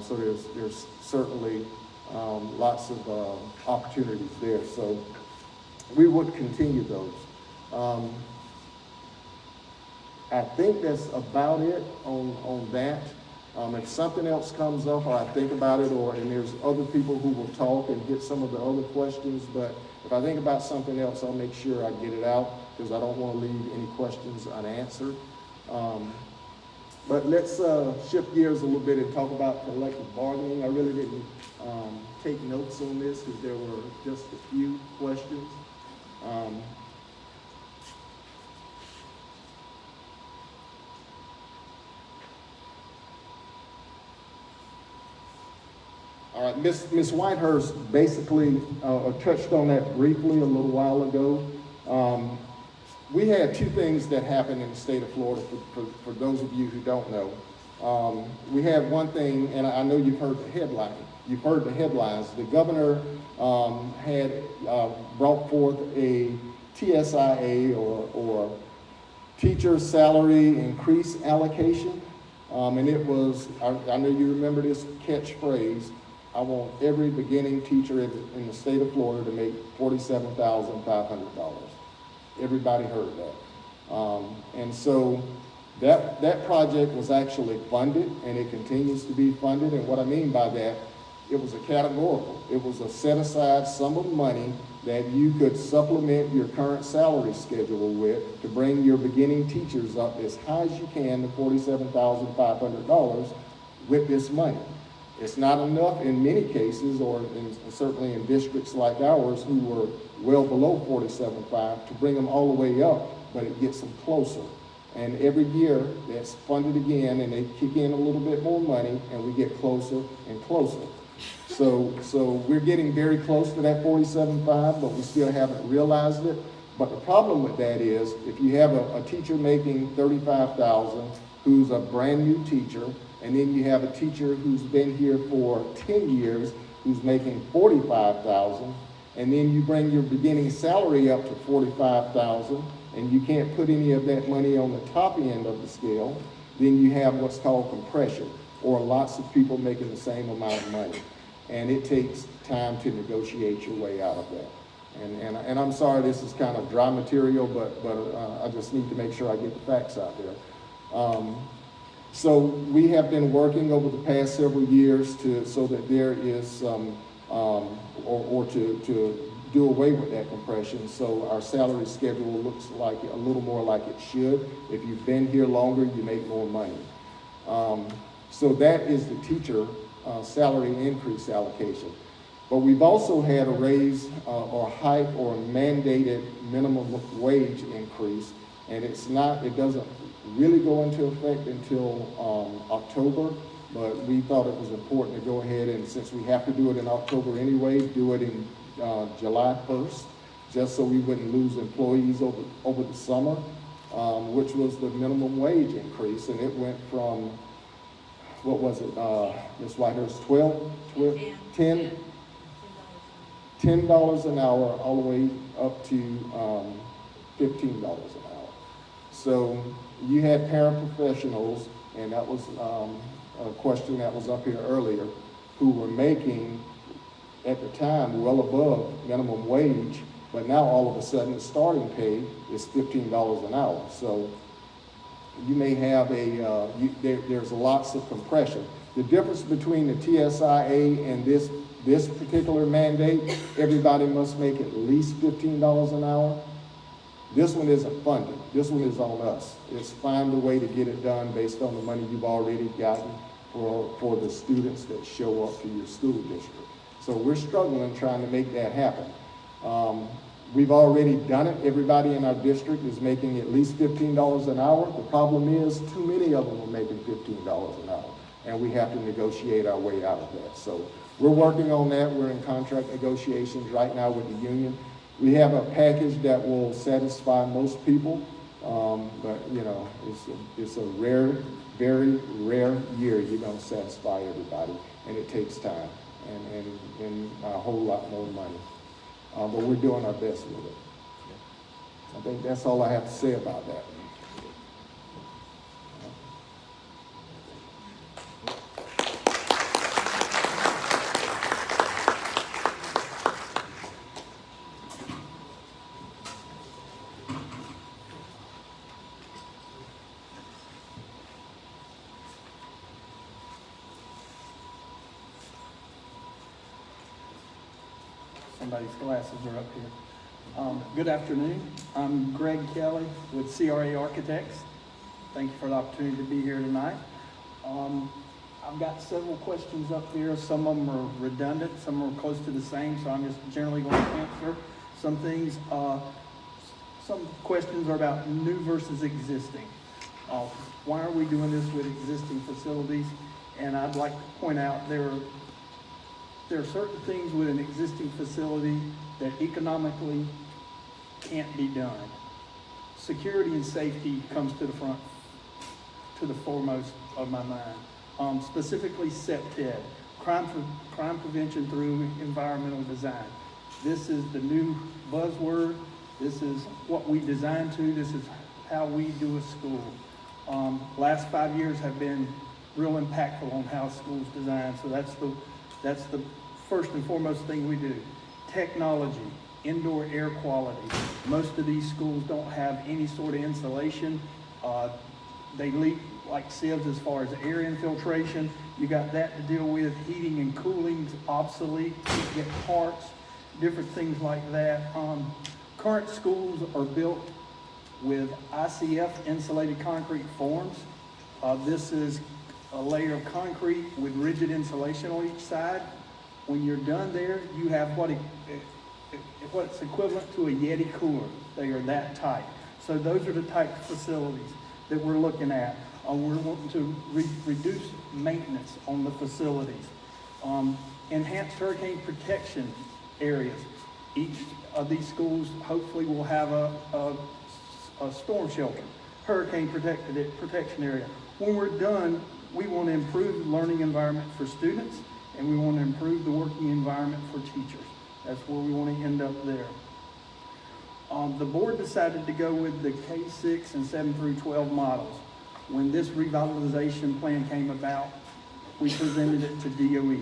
So there's certainly lots of opportunities there. So we would continue those. I think that's about it on that. If something else comes up, or I think about it, and there's other people who will talk and hit some of the other questions, but if I think about something else, I'll make sure I get it out, because I don't want to leave any questions unanswered. But let's shift gears a little bit and talk about collective bargaining. I really didn't take notes on this because there were just a few questions. All right, Ms. Whitehurst basically touched on that briefly a little while ago. We had two things that happened in the state of Florida, for those of you who don't know. We had one thing, and I know you've heard the headline. You've heard the headlines. The governor had brought forth a TSIA, or teacher salary increase allocation. And it was, I know you remember this catchphrase, I want every beginning teacher in the state of Florida to make $47,500. Everybody heard that. And so that project was actually funded, and it continues to be funded. And what I mean by that, it was a categorical. It was a set-aside sum of money that you could supplement your current salary schedule with to bring your beginning teachers up as high as you can to $47,500 with this money. It's not enough in many cases, or certainly in districts like ours who were well below 47.5, to bring them all the way up, but it gets them closer. And every year that's funded again, and they kick in a little bit more money, and we get closer and closer. So we're getting very close to that 47.5, but we still haven't realized it. But the problem with that is, if you have a teacher making $35,000 who's a brand new teacher, and then you have a teacher who's been here for 10 years who's making $45,000, and then you bring your beginning salary up to $45,000, and you can't put any of that money on the top end of the scale, then you have what's called compression, or lots of people making the same amount of money. And it takes time to negotiate your way out of that. And I'm sorry this is kind of dry material, but I just need to make sure I get the facts out there. So we have been working over the past several years so that there is some, to do away with that compression. So our salary schedule looks like a little more like it should. If you've been here longer, you make more money. So that is the teacher salary increase allocation. But we've also had a raise or hike or a mandated minimum wage increase, and it doesn't really go into effect until October, but we thought it was important to go ahead, and since we have to do it in October anyway, do it in July 1st, just so we wouldn't lose employees over the summer. which was the minimum wage increase, and it went from, what was it, Ms. Whitehurst, $10 an hour all the way up to $15 an hour. So you had paraprofessionals, and that was a question that was up here earlier, who were making, at the time, well above minimum wage, but now all of a sudden the starting pay is $15 an hour. So you may have there's lots of compression. The difference between the TSIA and this particular mandate, everybody must make at least $15 an hour. This one isn't funded. This one is on us. It's find a way to get it done based on the money you've already gotten for the students that show up to your school district. So we're struggling trying to make that happen. We've already done it. Everybody in our district is making at least $15 an hour. The problem is too many of them are making $15 an hour, and we have to negotiate our way out of that. So we're working on that. We're in contract negotiations right now with the union. We have a package that will satisfy most people, but you know, it's a rare, very rare year you're going to satisfy everybody, and it takes time and a whole lot more money. But we're doing our best with it. I think that's all I have to say about that. Somebody's glasses are up here. Good afternoon. I'm Greg Kelly with CRA Architects. Thank you for the opportunity to be here tonight. I've got several questions up here. Some of them are redundant, some are close to the same, so I'm just generally going to answer some things. Some questions are about new versus existing. Why are we doing this with existing facilities? And I'd like to point out there are certain things with an existing facility that economically can't be done. Security and safety comes to the foremost of my mind. Specifically CPTED, crime prevention through environmental design. This is the new buzzword. This is what we design to. This is how we do a school. Last 5 years have been real impactful on how schools design. So that's the first and foremost thing we do. Technology, indoor air quality. Most of these schools don't have any sort of insulation. They leak like sieves as far as air infiltration. You got that to deal with. Heating and cooling's obsolete. You get parts, different things like that. Current schools are built with ICF insulated concrete forms. This is a layer of concrete with rigid insulation on each side. When you're done there, you have what's equivalent to a Yeti cooler. They are that tight. So those are the type of facilities that we're looking at. We're wanting to reduce maintenance on the facilities. Enhanced hurricane protection areas. Each of these schools hopefully will have a storm shelter, hurricane protection area. When we're done, we want to improve the learning environment for students, and we want to improve the working environment for teachers. That's where we want to end up there. The board decided to go with the K-6 and 7 through 12 models. When this revitalization plan came about, we presented it to DOE.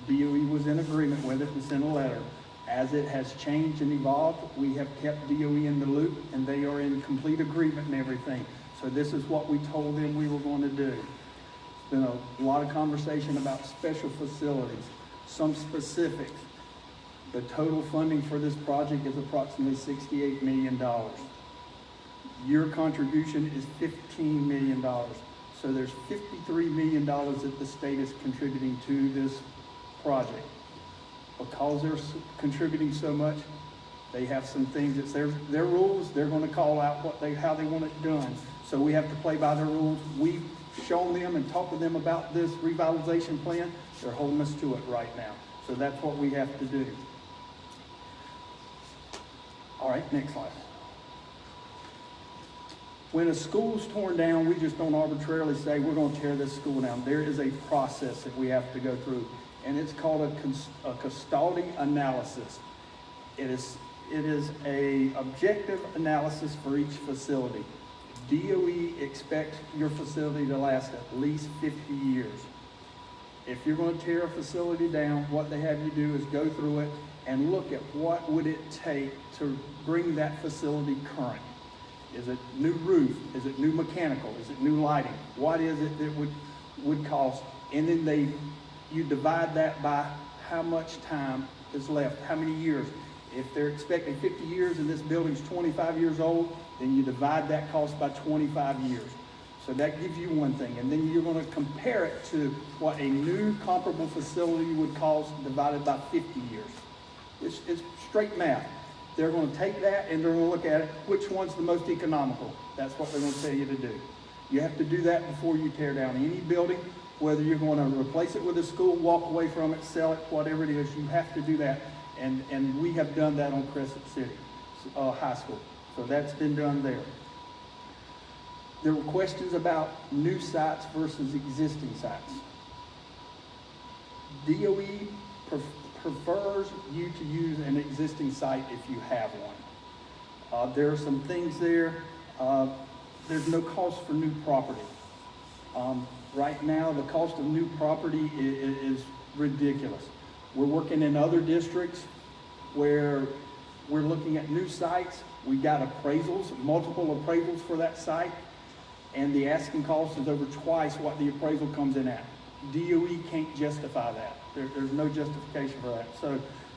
DOE was in agreement with it and sent a letter. As it has changed and evolved, we have kept DOE in the loop, and they are in complete agreement and everything. So this is what we told them we were going to do. There's been a lot of conversation about special facilities, some specifics. The total funding for this project is approximately $68 million. Your contribution is $15 million. So there's $53 million that the state is contributing to this project. Because they're contributing so much, they have some things, it's their rules, they're going to call out how they want it done. So we have to play by their rules. We've shown them and talked to them about this revitalization plan. They're holding us to it right now. So that's what we have to do. All right, next slide. When a school's torn down, we just don't arbitrarily say, we're gonna tear this school down. There is a process that we have to go through, and it's called a custody analysis. It is a objective analysis for each facility. DOE expects your facility to last at least 50 years. If you're going to tear a facility down, what they have you do is go through it and look at what would it take to bring that facility current. Is it new roof? Is it new mechanical? Is it new lighting? What is it that would cost? And then you divide that by how much time is left, how many years. If they're expecting 50 years and this building's 25 years old, then you divide that cost by 25 years. So that gives you one thing. And then you're going to compare it to what a new comparable facility would cost divided by 50 years. It's straight math. They're going to take that and they're going to look at it, which one's the most economical. That's what they're going to tell you to do. You have to do that before you tear down any building, whether you're going to replace it with a school, walk away from it, sell it, whatever it is, you have to do that. And we have done that on Crescent City High School. So that's been done there. There were questions about new sites versus existing sites. DOE prefers you to use an existing site if you have one. There are some things there. There's no cost for new property. Right now, the cost of new property is ridiculous. We're working in other districts where we're looking at new sites. We got appraisals, multiple appraisals for that site, and the asking cost is over twice what the appraisal comes in at. DOE can't justify that. There's no justification for that.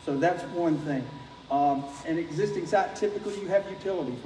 So that's one thing. An existing site, typically you have utilities,